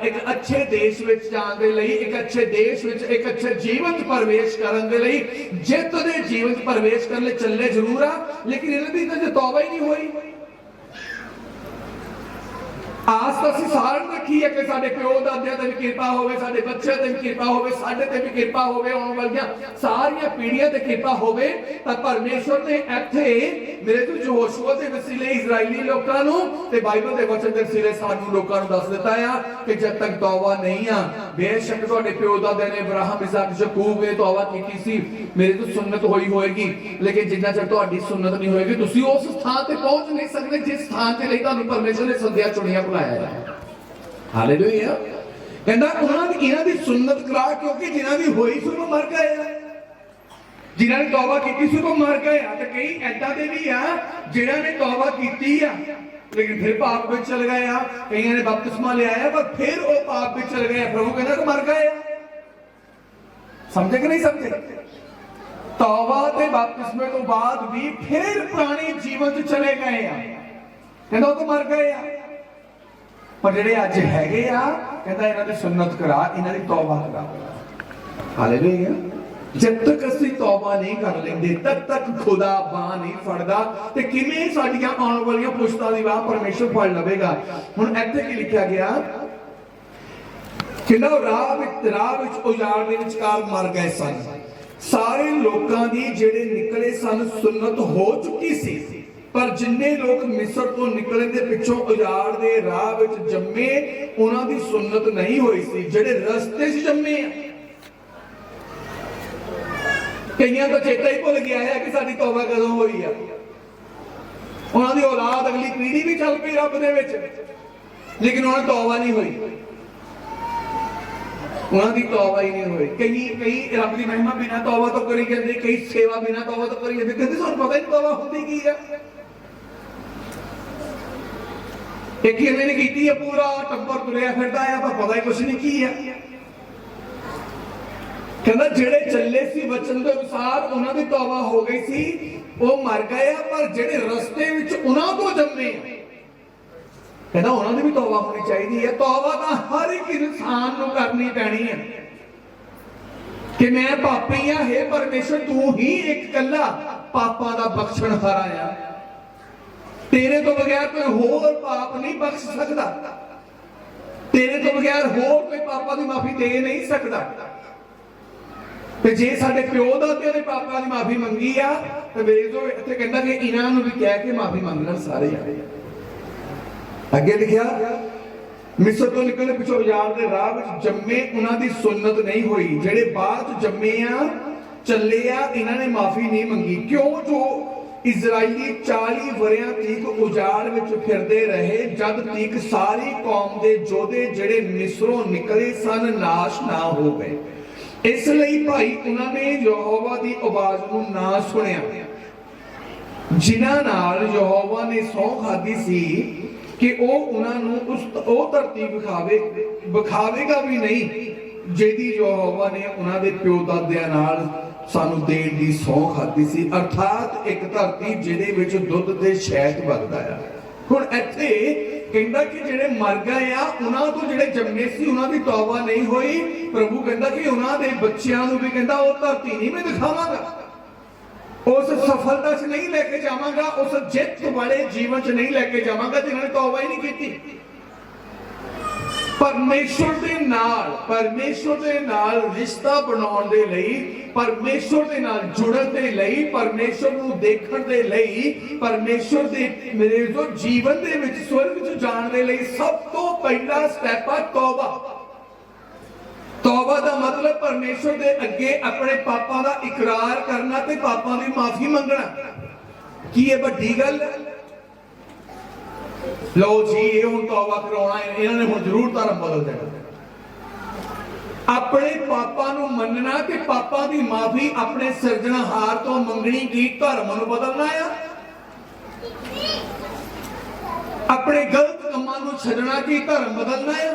एक अच्छे देश विच जाण दे लई, एक अच्छे देश विच एक अच्छे जीवन च प्रवेश करन दे लई, जित दे जीवन च प्रवेश करन लई चले जरूर आ, लेकिन इन्हां दी तां तौबा ही नहीं होई। आस तो असीं सारिआं नूं रखी है कि साडे प्यो दादियां ते भी किरपा होवे, साडे बच्चे ते भी किरपा होवे, साडे ते भी किरपा होवे, आउण वालियां सारियां पीढ़ियां ते किरपा होवे। तां परमेश्वर ने इत्थे मेरे तो यहोशुआ दे वसीले इजराइली लोकां नूं ते बाइबल दे वचन दे वसीले सानूं लोकां नूं दस दित्ता आ कि जब तक तौबा नहीं आ, बेशक तुहाडे प्यो दादियां ने अब्राहम इसहाक याकूब ने तौबा कीती सी, मेरे तो सुन्नत होई होएगी, लेकिन जिन्ना चਿਰ ਤੁਹਾਡੀ सुन्नत नहीं होएगी तुसीं उस स्थान ते पहुंच नहीं सकदे जिस स्थान ते ਲਈ ਤੁਹਾਨੂੰ परमेश्वर ने सद्दिया चुनिया हालेलुया। कहंदा उन्हां दी इन्हां दी सुन्नत करा, क्योंकि जिन्हां दी होई सी वो मर गए आ, जिन्हां ने तौबा कीती सी वो मर गए आ। ते कई ऐदां दे भी आ जिन्हां ने तौबा कीती आ लेकिन फिर पाप विच चल गए आ, कईयां ने बपतिस्मा लिया है पर फिर वो पाप विच चल गए। प्रभु कहंदा कि मर गए आ। समझे कि नहीं समझे? तौबा ते बपतिस्मे तो बाद भी फिर पुराने जीवन च चले गए आ, कहंदा वो तो मर गए आ। पर ਜਿਹੜੇ ਅੱਜ ਹੈਗੇ ਆ ਕਹਿੰਦਾ ਇਹਨਾਂ ਦੀ ਸੁन्नत ਕਰਾ, ਇਹਨਾਂ ਦੀ ਤੌਬਾ ਕਰਾ। ਹਾਲੇਲੂਇਆ। जब तक ਅਸੀਂ ਤੌਬਾ ਨਹੀਂ ਕਰ ਲੈਂਦੇ ਤਦ ਤੱਕ ਖੁਦਾ ਬਾਹ ਨਹੀਂ ਫੜਦਾ, ਤੇ ਕਿਵੇਂ ਸਾਡੀਆਂ ਆਉਣ ਵਾਲੀਆਂ ਪੁਸ਼ਤਾਂ ਦੀ ਬਾਹ ਪਰਮੇਸ਼ਰ ਫੜ ਲਵੇਗਾ। ਹੁਣ ਇੱਥੇ ਕੀ ਲਿਖਿਆ ਗਿਆ? ਕਹਿੰਦਾ ਰਾਹ ਵਿੱਚ ਉਜਾੜ ਦੇ ਵਿਚਕਾਰ ਮਰ ਗਏ ਸਨ। ਸਾਰੇ ਲੋਕਾਂ ਦੀ ਜਿਹੜੇ ਨਿਕਲੇ ਸਨ ਸੁन्नत ਹੋ ਚੁੱਕੀ ਸੀ, पर जिन्ने लोग मिस्र तो निकले दे पिछों उजाड़ दे राह विच जम्मे उन्हां दी सुन्नत नहीं होई सी, जेड़े रस्ते च जम्मे कईयां तो चेता ही भुल गया है कि साडी तौबा कदों होई है। उन्हां दी औलाद अगली पीढ़ी भी चल पई रब दे विच, लेकिन उन्हां तौबा नहीं होई, उन्हां दी तौबा ही नहीं होई। कई रब दी महिमा बिना तौबा तो करी जांदे, कई सेवा बिना तौबा तो करी जांदे, कहंदे सानूं पता ही नहीं तौबा हुंदी की है। एक इन्हें ने कीती है, पूरा टब्बर तुरिया फिरदा है पर पता ही कुछ नहीं की है। कहंदा जेड़े चले सी वचन दे अनुसार उन्हां दी तौबा हो गई सी, वो मर गए, पर जेड़े रस्ते विच उन्हां तो जम्मे कहंदा उन्हां दी भी तौबा होनी चाहिए है। तौबा तां हर एक इंसान नूं करनी पैनी है कि मैं पापी हां, हे परमेश्वर तू ही एक कल्ला पापां दा बख्शण हारा आ, तेरे तो बगैर कोई होर पाप नहीं बख्श सकता, तेरे तो बगैर होर कोई पापां दी माफी दे नहीं सकता। ते जे साडे प्यो दादियां ने पापां दी माफी मंगी आ ते मेरे तो इत्थे कहंदा कि इन्हां नूं भी कह के माफी मंग लैण सारे। अगे लिखिया मिस्र तो निकलने पिछों उजाड़ दे राह विच जम्मे उन्हां दी सुन्नत नहीं होई, जेड़े बाद जम्मे आ चले आ इन्हां ने माफी नहीं मंगी। क्यों? जो इजराइली 40 वरियां तक उजाड़ विच फिरदे रहे, जद तक सारी कौम दे जोधे जेड़े मिस्रों निकले सन नाश ना हो गए। इसलिए भाई उन्होंने यहोवा दी आवाज नूं ना सुनिया, जिन्हां नाल यहोवा ने सौं खाधी सी कि वो उन्होंने उस धरती विखावेगा भी नहीं, जिहदी यहोवा ने उन्हां दे प्यो दादियां नाल सानू देण दी सौं खाधी सी, अर्थात एक धरती जिहदे विच दुੱਧ ते शहद वगदा आ। हुण इत्थे कहंदा कि जिहड़े मर गए आ उन्हां तो जिहड़े जम्मे सी उन्हां दी तौबा नहीं होई। प्रभु कहंदा कि उन्हां दे बच्चियां नूं भी कहंदा ओह धरती नहीं मैं दिखावांगा, उस सफलता च नहीं लेके जावांगा, उस जित वाले जीवन च नहीं लेके जावांगा जिन्हां ने तौबा ही नहीं कीती। परमेश्वर दे नाल रिश्ता बनाउण दे लई, परमेश्वर दे नाल जुड़न दे लई, परमेश्वर नूं देखण दे लई, परमेश्वर दे मेरे जो जीवन दे विच स्वर्ग च जाण दे लई सब तो पहला स्टैप है तौबा। तौबा दा मतलब परमेश्वर दे अगे अपने पापां दा इकरार करना ते पापां दी माफी मंगना। की ये वड्डी गल है? लो जी ये हुण तौबा कराउणा है, इन्हां ने हुण जरूर धर्म बदल देना। अपने पापां नूं मनना ते पापां दी माफी अपने सिरजणहार तो मंगनी की धर्म नूं बदलना है। अपने गलत कामां नूं छड्डना की धर्म बदलना है।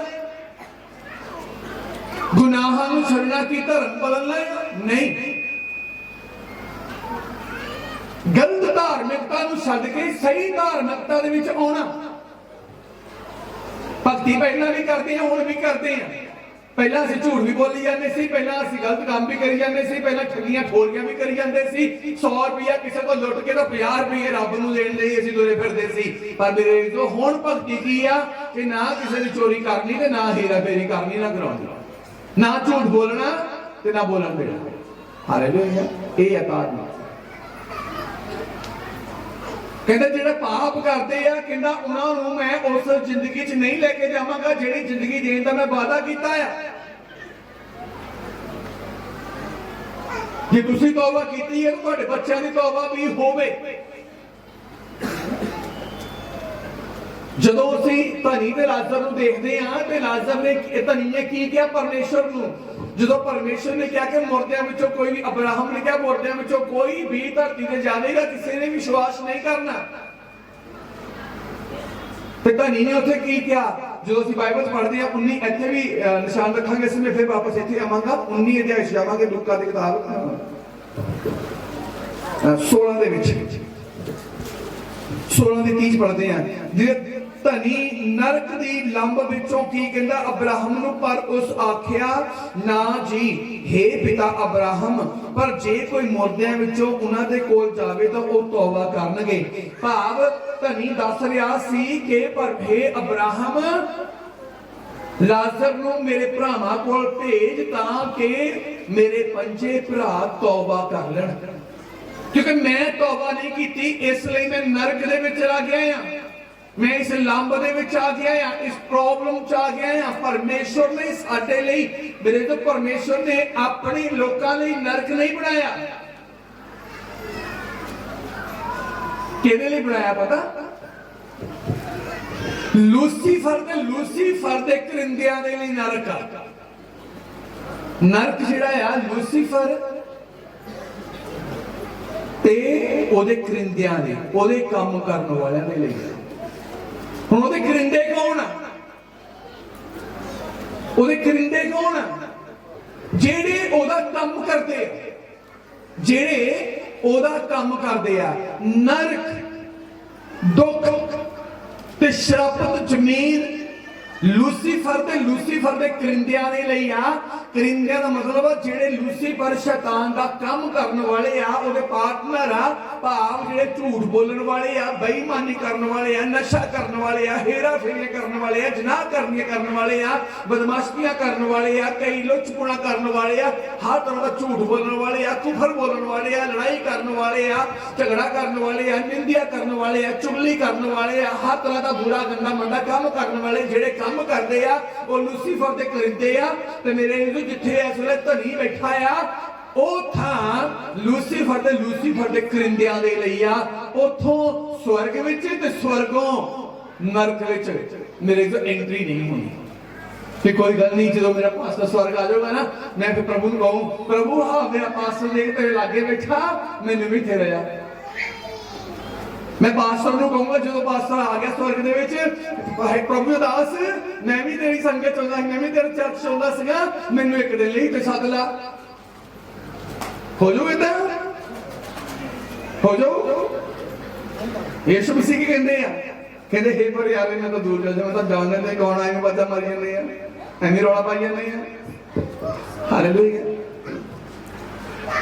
गुनाहां नूं छड्डना की धर्म बदलना है? नहीं। गलत धार्मिकता नूं छड्ड के सही धार्मिकता दे विच आउणा। भगती पहला भी करते हैं, हुण भी करते हैं। पहला असीं झूठ भी बोली जाते सी, पहला असीं गलत काम भी करी जाते सी, पहला ठगियां ठोरियां भी करी जाते सी। 100 रुपया किसी को लुट के तो 50 रुपये रब नूं देण लई असीं तुरे फिरदे सी। पर मेरे जो हुण भगती की आ कि ना किसी दी चोरी करनी ते ना हेरा फेरी करनी, ना कराउणी, ना झूठ बोलना ते ना बोलन देना। हालेलुया। ये अकाल कहते जिहड़े पाप करते आ कहंदा उन्हां नूं मैं उस जिंदगी च नहीं लेके जावांगा जिहड़ी जिंदगी देण दा मैं वादा कीता है। जे तुसीं तौबा कीती है तुहाडे बच्चों की तौबा भी होवे। जदों असीं धनी ते लाजर नूं देखदे हां ते लाजर ने धनी ने की किया परमेश्वर नूं, जदों परमेश्वर ने कहा कि मुर्दियां विचों कोई भी, अब्राहम ने कहा मुर्दियां विचों कोई भी धरती ते जावेगा, किसी ने विश्वास नहीं करना। ते धनी ने उत्थे की किया, जो असीं बाइबल पढ़दे हां 19 इत्थे भी निशान रखांगे, इसमें फिर वापस इत्थे आवांगा 19 अध्याय जावांगे लूका दी किताब 16 दे विच 16 ਦੀ 30 पढ़ते हैं। जे धनी नरक दी लंब विचों की कहंदा अब्राहम नूं, पर उस आख्या ना जी हे पिता अब्राहम, पर जे कोई मुर्दियां विचों उन्हां दे कोल जावे तां ओह तौबा करनगे। भाव धनी दस रहा सी कि पर हे अब्राहम लाजर नूं मेरे भरावां कोल भेज तां कि मेरे पंजे भरा तौबा कर लैण, क्योंकि मैं तौबा नहीं की, इसलिए मैं नरक दे विच चला गया हां, मैं इस लंब दे विच आ गया हां, इस प्रॉब्लम च आ गया हां। परमेश्वर ने साडे लई, मेरे तो परमेश्वर ने अपने लोकां लई नरक नहीं बनाया। किहदे लई बनाया पता? लूसीफर दे करिंदियां दे लई नरक आ। नरक जिहड़ा आ लूसीफर ते ओदे करिंदियां दे, ओदे काम करन वालियां दे लई। हुण ओदे करिंदे कौन आ? ओदे करिंदे कौन आ? जेड़े ओदा काम करदे आ, जेड़े ओदा काम करदे आ। नरक, दुख ते श्रापित जमीन लूसीफर दे करिंदियां दे लई आ। करिंदियां दा मतलब जेड़े लूसीफर शैतान दा काम करन वाले आ, ओदे पार्टनर आ, भाव जेड़े झूठ बोलण वाले आ, बेईमानी करन वाले आ, नशा करन वाले आ, हेरा फेरी करन वाले आ, जनाह करन वाले आ, बदमाशियां करन वाले आ, कई लुचपुणा करन वाले आ, हर तरह दा झूठ बोलण वाले आ, कुफर बोलण वाले आ, लड़ाई करन वाले आ, झगड़ा करन वाले आ, निंदिया करन वाले आ, चुगली करन वाले आ, हर तरह दा बुरा गंदा मंदा काम करन वाले जेड़े काम करदे आ वो लूसीफर दे करिंदे आ। ते मेरे जिथे इस वेले धनी बैठा आ ਉਹ ਥਾਂ ਲੂਸੀਫਰ ਦੇ ਕਰਿੰਦਿਆਂ ਦੇ ਲਈ ਆ। ਉਥੋਂ ਸਵਰਗ ਵਿੱਚ ਤੇ ਸਵਰਗੋਂ ਨਰਕ ਵਿੱਚ ਮੇਰੇ ਤੋਂ ਐਂਟਰੀ ਨਹੀਂ ਹੋਣੀ। ਤੇ ਕੋਈ ਗੱਲ ਨਹੀਂ, ਜਦੋਂ ਮੇਰਾ ਪਾਸਟਰ ਸਵਰਗ ਆ ਜਾਊਗਾ ਨਾ, ਮੈਂ ਫਿਰ ਪ੍ਰਭੂ ਨੂੰ ਕਹੂੰ ਪ੍ਰਭੂ ਹਾਂ ਮੇਰਾ ਪਾਸਟਰ ਦੇ ਤੇਰੇ ਲਾਗੇ ਬੈਠਾ, ਮੈਨੂੰ ਵੀ ਇੱਥੇ ਲਿਆ। मैं पास्टर ਨੂੰ ਕਹੂੰਗਾ ਜਦੋਂ ਪਾਸਟਰ ਆ ਗਿਆ ਸਵਰਗ ਦੇ ਵਿੱਚ, ਪ੍ਰਭੂ ਦਾਸ ਮੈਂ ਵੀ ਤੇਰੀ ਸੰਗਤ ਚਾਹੁੰਦਾ, ਮੈਂ ਵੀ ਤੇਰੇ ਚਰਚ ਚਾਹੁੰਦਾ ਸੀਗਾ, ਮੈਨੂੰ ਇੱਕ ਦਿਨ ਲਈ ਤੇ ਸੱਦ ਲਾ। हो जाओ इदा हो जाओ। यीशु मसीह की कहते हैं कहते हे पर यार मैं तो दूर चल जा, मैं तो जानने नहीं कौन आए बाजा मारी जाने एवं रौला पाई जाने। हालेलुया।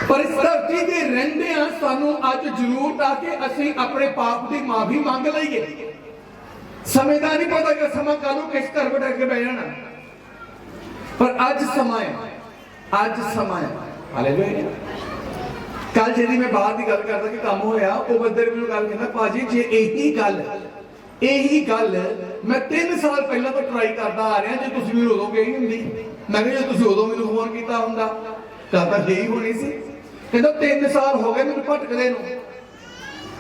पर इस धरती ते रहंदे आ सानू अज जरूरत आ के असीं अपने पाप की माफी मांग लईए। समय का नहीं पता कि समा कल किस घर बैठा के बह जाना, पर अज समा है, अज समा है। हालेलुया। कल जी मैं बाहर की गल करता कि काम होया, वो बंदे ने गल कहता भाजी जे यही गल मैं 3 साल पहला तो ट्राई करता आ रहा, जो तुम भी उदों गई होंगी। मैं जो तुम उदों मैंने फोन किया होंगे कहता यही होनी सी। कहता 3 साल हो गए मैंने भटकदे नूं,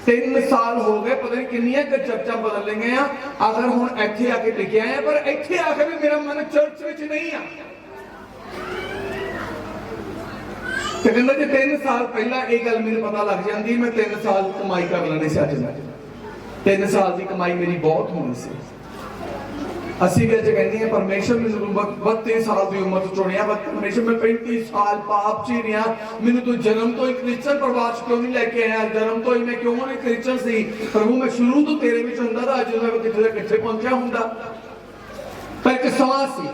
3 साल हो गए, पता नहीं किन्नियां चर्चा बदल गई हैं। आखिर हुण इत्थे आके टिके आए, पर इत्थे आके भी मेरा मन चर्च विच नहीं आ। तो कहता जी 3 साल पहला ये गल मैंने पता लग जाती, मैं 3 साल कमाई कर लेनी सी। अज 3 साल की कमाई मेरी बहुत होनी सी। असीं भी अज कहते हैं परमेश्वर ने 32 साल की उम्र चुनिया, परमेश्वर मैं 35 साल पाप च ही रहा, मैनू तो जन्म तो ही क्रिश्चन परिवार क्यों नहीं लैके आया, जन्म तो ही मैं क्यों नहीं क्रिश्चन सी। प्रभु मैं शुरू तो तेरे विच हुंदा था, अज मैं किथे किथे पहुंचा हुंदा। पर एक समा सी,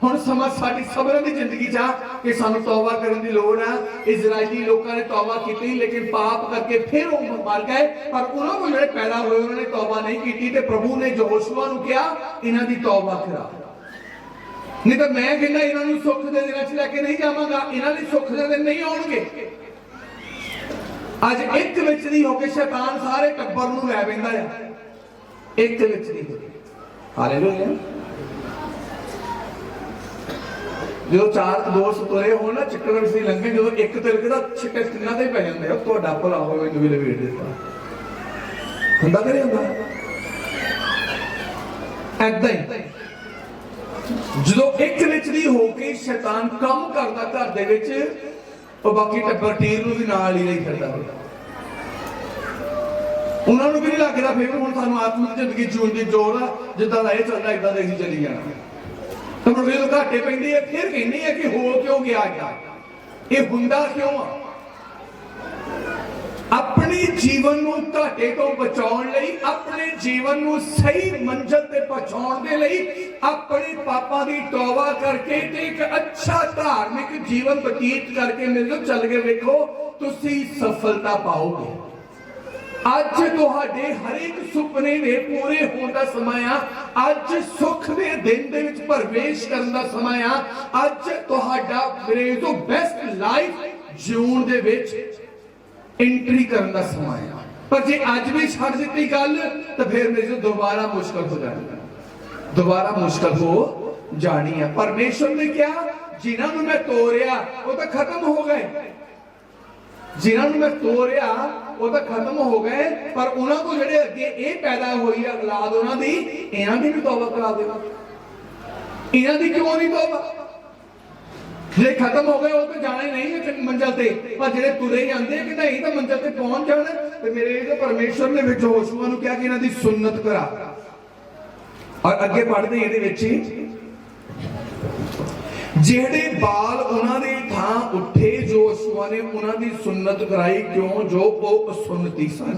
हुण समा साडी सबरां दी जिंदगी च कि सानू तौबा करन दी लोड़ है। इजरायली लोकां ने तौबा की लेकिन पाप करके फिर वो मर गए, पर उन्हां को जिहड़े पैदा होए उन्होंने तौबा नहीं की। ते प्रभु ने यहोशुआ नूं कहा इन्हां दी तौबा करा, नहीं तो मैं कहना इन्हां नूं सुख दे दिनां च लैके नहीं जावांगा, इन्हां लई सुख दे दिन नहीं आउणगे। अज एक विच दी हो के शैतान सारे टब्बर नूं लै पैंदा है, एक विच दी। हालेलुया। जो 4 दोस्त तुरे हो ना चिक्कड़ विच लंघे, जो एक तिलकदा छिक्के तिन्नां ते पै जांदे, तुहाडा भला होवे मैनूं भी लपेट दित्ता। हुंदा कि नहीं हुंदा? ऐदां ही जो एक विच दी हो के शैतान काम करदा घर दे विच, ਉਹ बाकी टब्बर टीर नूं भी नाल ही नहीं फिरदा, उन्हां नूं भी नहीं लगदा फिर हुण सानूं आत्मिक जिंदगी जीउण दी जोर आ, जिद्दां दा इह चलदा इदां दे असीं चली जाना। तो मुझे तो घाटे पैंदी है, फिर कहनी है कि हो क्यों गया क्या, ये हुंदा क्यों आ। अपने जीवन नूं घाटे तो बचाउण लई, अपने जीवन नूं सही मंजिल ते पहुंचाउण दे लई अपने पापां दी तौबा करके ते एक अच्छा धार्मिक जीवन बतीत करके मेरे नाल चल के देखो, तुसीं सफलता पाओगे। अज तुहाडे हर एक सुपने दे पूरे होने का समय आ, अज सुख दे दिन दे विच प्रवेश करन दा समय आ, अज तुहाडा मेरे तो बेस्ट लाइफ जीउण दे विच एंट्री करन दा समय आ। पर जे अज भी छड़ दित्ती गल तो फिर मेरे दोबारा मुश्किल हो जानी, दोबारा मुश्किल हो जानी है। परमेश्वर ने क्या जिन्हां नूं मैं तोड़िया वो तो खत्म हो गए, जिन्हां नूं मैं तोड़िया वो तो खत्म हो गए, पर उन्हां को जिहड़े अगे ये पैदा हुई है औलाद उन्हां दी, इन्हां दी भी तौबा करा देना। इन्हां दी क्यों नहीं तौबा? जे खत्म हो गए वो तो जाना ही नहीं है मंजिल ते, पर जिहड़े तुरे ही आंदे कि नहीं तो मंजिल ते पहुंच जाना। ते मेरे तो परमेश्वर ने विच यहोशुआ नूं कहा कि इन्हां दी सुन्नत करा, और अगे पढ़दे इहदे विच जेड़े बाल उन्हां दे थां उठे यहोशुआ ने उन्हां दी सुन्नत कराई, क्यों जो वो असुन्नती सन,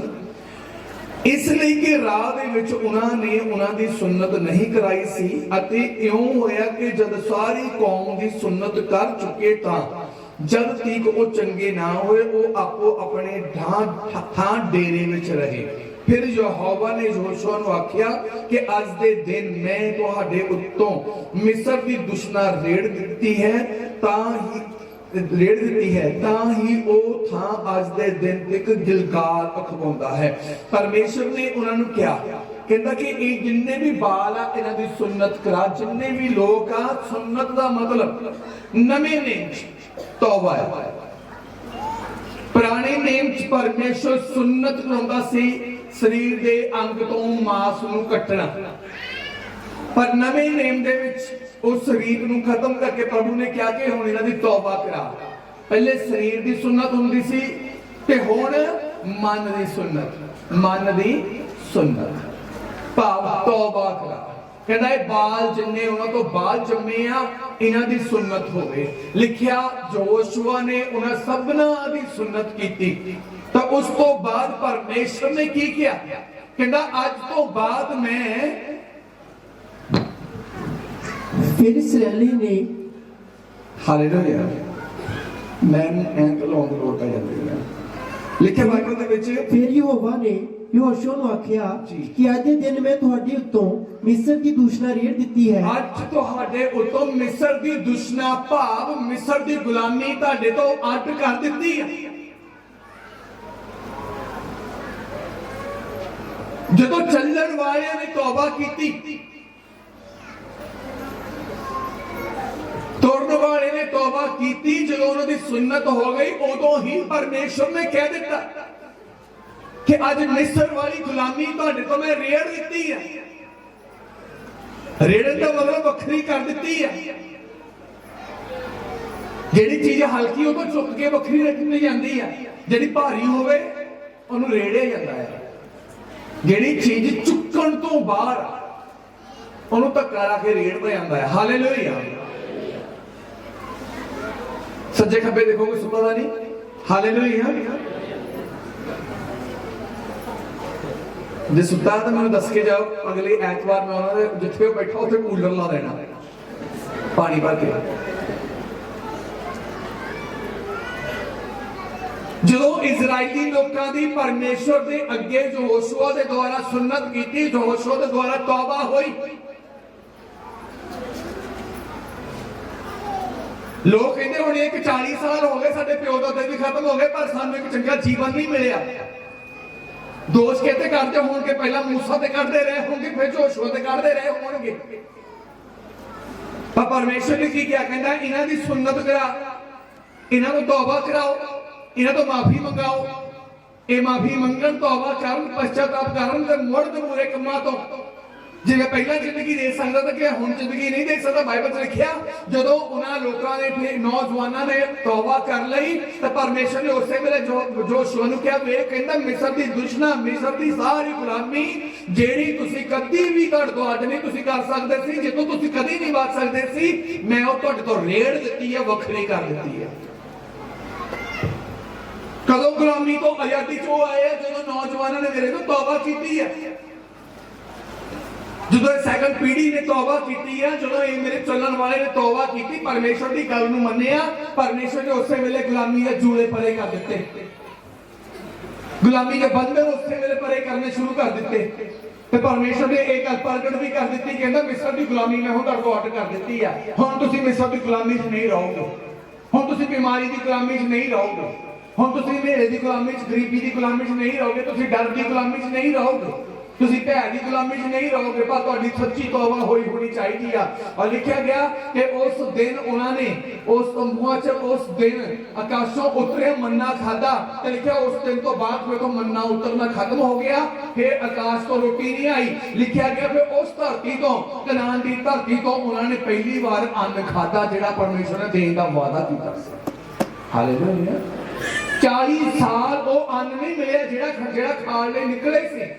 इसलिए कि राह दे विच उन्हां ने उन्हां दी सुन्नत नहीं कराई सी। अते इउं होया कि जद सारी कौम दी सुन्नत कर चुके तां जद तक वो चंगे ना होए वो आपो अपने थां डेरे विच रहे। फिर यहोवा ने यहोशुआ नूं आख्या कि अज दे दिन मैं तुहाडे उत्तों मिस्र दी दुश्मना रेड़ दित्ती है, तां ही ओ थां अज दे दिन तक गिलगाल अखवाउंदा है। परमेश्वर ने उन्हां नूं कहा कहंदा कि ये जिन्ने भी बाल आ इन्हां दी सुन्नत करा, जिन्ने भी लोग आ, सुन्नत दा मतलब नवे नेम तौबा है। पुराने नेम च परमेश्वर सुन्नत कराउंदा सी शरीर दे अंग तो मांस नूं कट्टना, पर नवे नेम दे विच उस शरीर नूं खत्म करके प्रभु ने क्या कि हुण इन्हां दी तौबा करा। पहले शरीर दी सुन्नत हुंदी सी ते हुण मन दी सुन्नत, मन दी सुन्नत भाव तौबा करा। कहता है बाल जिन्ने उन्होंने तो बाल जम्मे आ इन्हां दी सुन्नत होवे। लिखिया जोशुआ ने उन्हां सबना दी सुन्नत कीती। तो उस तो बाद परमेश्वर ने की किया, कहता अज तो बाद मैं
फिर इसराइली ने
हालेलुया मैं एंक लाउन दी लोड़ पै जांदी है। लिखिया बाइबल दे विच
फिर यहोवा ने यहोशू ਨੂੰ ਆਖਿਆ ਕਿ ਅੱਜ ਦੇ ਦਿਨ ਮੈਂ ਤੁਹਾਡੇ ਉੱਤੋਂ ਮਿਸਰ ਦੀ ਦੂਸ਼ਣਾ ਰੇੜ ਦਿੱਤੀ ਹੈ।
ਅੱਜ ਤੁਹਾਡੇ ਉੱਤੋਂ ਮਿਸਰ ਦੀ ਦੁਸ਼ਨਾ ਭਾਵ ਮਿਸਰ ਦੀ ਗੁਲਾਮੀ ਤੁਹਾਡੇ ਤੋਂ ਅੱਡ ਕਰ ਦਿੱਤੀ ਹੈ। ਜਦੋਂ ਚੱਲਣ ਵਾਲਿਆਂ ਨੇ ਤੌਬਾ ਕੀਤੀ, ਤੁਰਨ ਵਾਲੇ ਨੇ ਤੌਬਾ ਕੀਤੀ, ਜਦੋਂ ਉਹਨਾਂ ਦੀ ਸੁन्नत ਹੋ ਗਈ ਉਦੋਂ ਹੀ ਪਰਮੇਸ਼ਰ ਨੇ ਕਹਿ ਦਿੱਤਾ कि आज मिस्र वाली गुलामी तुहाडे तो मैं रेड़ दित्ती है। रेड़न का मतलब वखरी कर दित्ती है। जिहड़ी चीज हल्की हो तो चुक के वखरी रखी जाती है, जिहड़ी भारी होवे उहनूं रेड़िया जाता है। जिहड़ी चीज चुकण तो बाहर उहनूं धक्का ला के रेड़दा जाता है। हालेलुया। सज्जे खब्बे देखो कोई सुता नहीं। हालेलुया। जे सुता तो मैं दस के जाओ, अगले ऐतवार में उन्होंने जिथे बैठा उसे कूलर ला देना पानी भर के। जो इजरायली लोगों की परमेश्वर के अगे यहोशुआ के द्वारा सुन्नत की, यहोशुआ के द्वारा तौबा हुई, लोग कहते होने कि 40 साल हो गए साडे प्यो दादे भी खत्म हो गए पर सानू एक चंगा जीवन नहीं मिलिया। दोष कहते करते होंगे, पहला मूसा ते करते रहे होंगे, फिर यहोशुआ ते करते रहे होंगे, पर परमेश्वर ने की क्या कहता है इन्हां दी सुन्नत करा, इन्हां नूं तौबा कराओ, इन्हां तो माफी मंगाओ। ये माफी मंगन तौबा करन पश्चाताप करन ते मुड़ ते बुरे कम्मां तो जिवें पहला जिंदगी दे सकदा था कि हुण जिंदगी नहीं दे सकदा। बाइबल च लिखिया जदों उन्हां लोकां ने फिर नौजवानां ने तौबा कर लई तो परमेश्वर ने उसे वेले यहोशुआ नूं कहा वे कहंदा मिस्र दी दुश्मना, मिस्र दी सारी गुलामी जेड़ी तुसीं कदी भी तुहाडे तो अड नहीं तुसीं कर सकदे सी, जितों तुसीं कदी नहीं बच सकदे सी, मैं ਉਹ ਤੁਹਾਡੇ ਤੋਂ रेड़ ਦਿੱਤੀ है, ਵੱਖਰੀ कर ਦਿੱਤੀ है। कदों गुलामी तो आजादी चो आए जदों नौजवानों ने मेरे तो तौबा की है, जो सैकंड पीढ़ी ने तौबा की है, जो ये मेरे चलन वाले ने तौबा की, परमेश्वर की गल नूं मन्निया, परमेश्वर ने उस वेले गुलामी के जूड़े परे कर दिते, गुलामी के बंधन उस वेले परे करने शुरू कर दिते। तो परमेश्वर ने एक गल प्रगट भी कर दी, कहता मिस्र की गुलामी मैं हुण तुहाडे तो अड कर दित्ती है, हुण तुसीं मिस्र की गुलामी च नहीं रहोगे, हुण तुसीं बीमारी की गुलामी च नहीं रहोगे, हुण तुसीं हनेरे की गुलामी च, गरीबी की गुलामी च नहीं रहोगे, तुसीं डर की गुलामी च नहीं रहोगे, तुसीं भै की गुलामी च नहीं रहोगे, पर तुहाडी सच्ची तौबा होनी चाहिए है। और लिखा गया कि उस दिन उन्होंने उस तंबुआ च उस दिन आकाशों उतरे मन्ना खादा, तो लिखा उस दिन तो बाद में तो मन्ना उतरना खत्म हो गया, फिर आकाश तो रोटी नहीं आई। लिखा गया फिर उस धरती तो कनान की धरती तो उन्होंने पहली बार अन्न खादा जिहड़ा परमेश्वर ने देने का वादा किया। हालेलुया। 40 साल वो अन्न नहीं मिले जिहड़ा खाण लई निकले सी।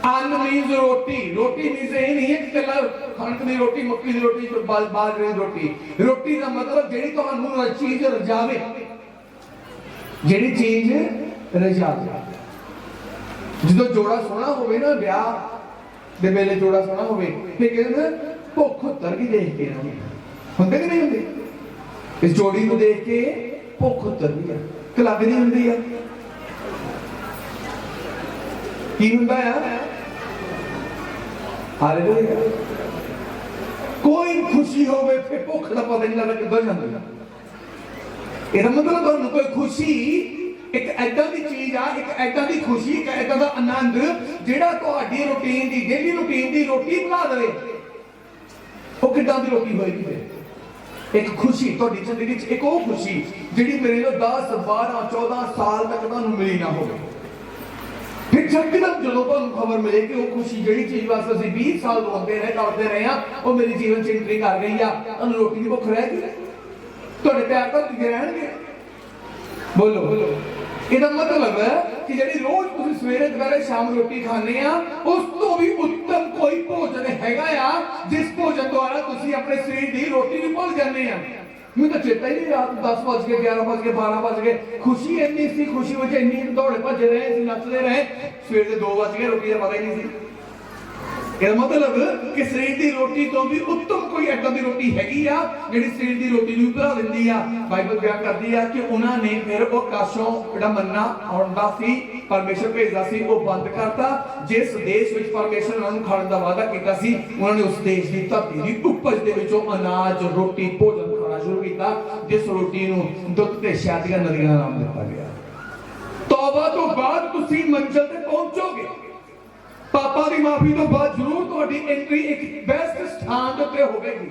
अन्न मीन्स रोटी, रोटी मीन्स यही नहीं है कि कला कणक की रोटी, मक्की की रोटी, बाजरे की रोटी। रोटी का मतलब जेड़ी तुहानू चीज रजावे, जेड़ी चीज रजावे। जो जोड़ा सोना होवे ना ब्याह दे वेले जोड़ा सोना होवे, फिर कहंदे भुख उतर के देख के हुंदे कि नहीं हुंदे, इस जोड़ी को देख के भुख उतरदी है कि लगदी हुंदी है की हुंदा है। हालेलुया। कोई खुशी होवे फिर भुख का पता नहीं लगदा किधर जांदी है। इसदा मतलब तुहानू कोई खुशी एक ऐदा दी चीज आ, एक ऐदा दी खुशी, एक ऐदा दा आनंद जिहड़ा तुहाडी रूटीन दी डेली रूटीन दी रोटी बना देवे, वो किदां दी रोटी होएगी फिर। एक खुशी तुहाडी जिंदगी च एक वो खुशी जिहड़ी मेरे लो 10 12 14 साल तक तुहानू मिली ना होवे, फिर जकदम जो खबर मिले कि वो खुशी जी चीज वास्ते असं 20 साल रोते रहे दौड़ते रहे हैं वो मेरे जीवन च एंट्री कर गई है। रोटी की भुख रह गई, थोड़े प्यार तो रहणगे। बोलो बोलो ਇਹਦਾ ਮਤਲਬ ਹੈ ਕਿ ਜਿਹੜੀ ਰੋਜ਼ ਤੁਸੀਂ ਸਵੇਰੇ ਦੁਪਹਿਰੇ ਸ਼ਾਮ ਰੋਟੀ ਖਾਂਦੇ ਆ ਉਸ ਤੋਂ ਵੀ ਉੱਤਮ ਕੋਈ ਭੋਜਨ ਹੈਗਾ ਆ ਜਿਸ ਭੋਜਨ ਦੁਆਰਾ ਤੁਸੀਂ ਆਪਣੇ ਸਰੀਰ ਦੀ ਰੋਟੀ ਵੀ ਭੁੱਲ ਜਾਂਦੇ ਆ। ਮੈਨੂੰ ਤਾਂ ਚੇਤਾ ਹੀ ਨਹੀਂ, ਰਾਤ 10 ਵਜ ਕੇ 11 ਵਜ ਕੇ 12 ਵਜ ਕੇ ਖੁਸ਼ੀ ਇੰਨੀ ਸੀ, ਖੁਸ਼ੀ ਵਿੱਚ ਇੰਨੀ ਦੌੜੇ ਭੱਜ ਰਹੇ ਸੀ, ਨੱਚਦੇ ਰਹੇ, ਸਵੇਰ ਦੇ 2 ਵਜ ਗਏ, ਰੋਟੀ ਦਾ ਪਤਾ ਹੀ ਨਹੀਂ ਸੀ। ਇਹਦਾ ਮਤਲਬ ਕਿ ਸਰੀਰ ਦੀ ਰੋਟੀ ਤੋਂ ਵੀ ਉੱਤਮ ਕੋਈ ਏਦਾਂ ਦੀ ਰੋਟੀ ਹੈਗੀ ਆ ਜਿਹੜੀ ਸਰੀਰ ਦੀ ਰੋਟੀ ਨੂੰ ਭੁਲਾ ਦਿੰਦੀ ਆ। ਬਾਈਬਲ ਬਿਆਨ ਕਰਦੀ ਆ ਕਿ ਉਹਨਾਂ ਨੇ ਫਿਰ ਉਹ ਆਕਾਸ਼ੋਂ ਜਿਹੜਾ ਮੰਨਾ ਆਉਂਦਾ ਸੀ, ਪਰਮੇਸ਼ਰ ਭੇਜਦਾ ਸੀ, ਉਹ ਬੰਦ ਕਰਤਾ। ਜਿਸ ਦੇਸ਼ ਵਿੱਚ ਪਰਮੇਸ਼ਰ ਉਹਨਾਂ ਨੂੰ ਖਾਣ ਦਾ ਵਾਅਦਾ ਕੀਤਾ ਸੀ, ਉਹਨਾਂ ਨੇ ਉਸ ਦੇਸ਼ ਦੀ ਧਰਤੀ ਦੀ ਉਪਜ ਦੇ ਵਿੱਚੋਂ ਅਨਾਜ, ਰੋਟੀ, ਭੋਜਨ ਖਾਣਾ ਸ਼ੁਰੂ ਕੀਤਾ, ਜਿਸ ਰੋਟੀ ਨੂੰ ਦੁੱਧ ਤੇ ਸ਼ਹਿਦ ਦੀਆਂ ਨਦੀਆਂ ਦਾ ਨਾਮ ਦਿੱਤਾ ਗਿਆ। ਤੌਬਾ ਤੋਂ ਬਾਅਦ ਤੁਸੀਂ ਮੰਜ਼ਿਲ ਤੇ ਪਹੁੰਚੋਗੇ। ਪਾਪਾਂ ਦੀ ਮਾਫੀ ਤੋਂ ਬਾਅਦ ਜ਼ਰੂਰ ਤੁਹਾਡੀ ਐਂਟਰੀ ਇੱਕ ਬੈਸਟ ਸਥਾਨ ਦੇ ਉੱਤੇ ਹੋਵੇਗੀ।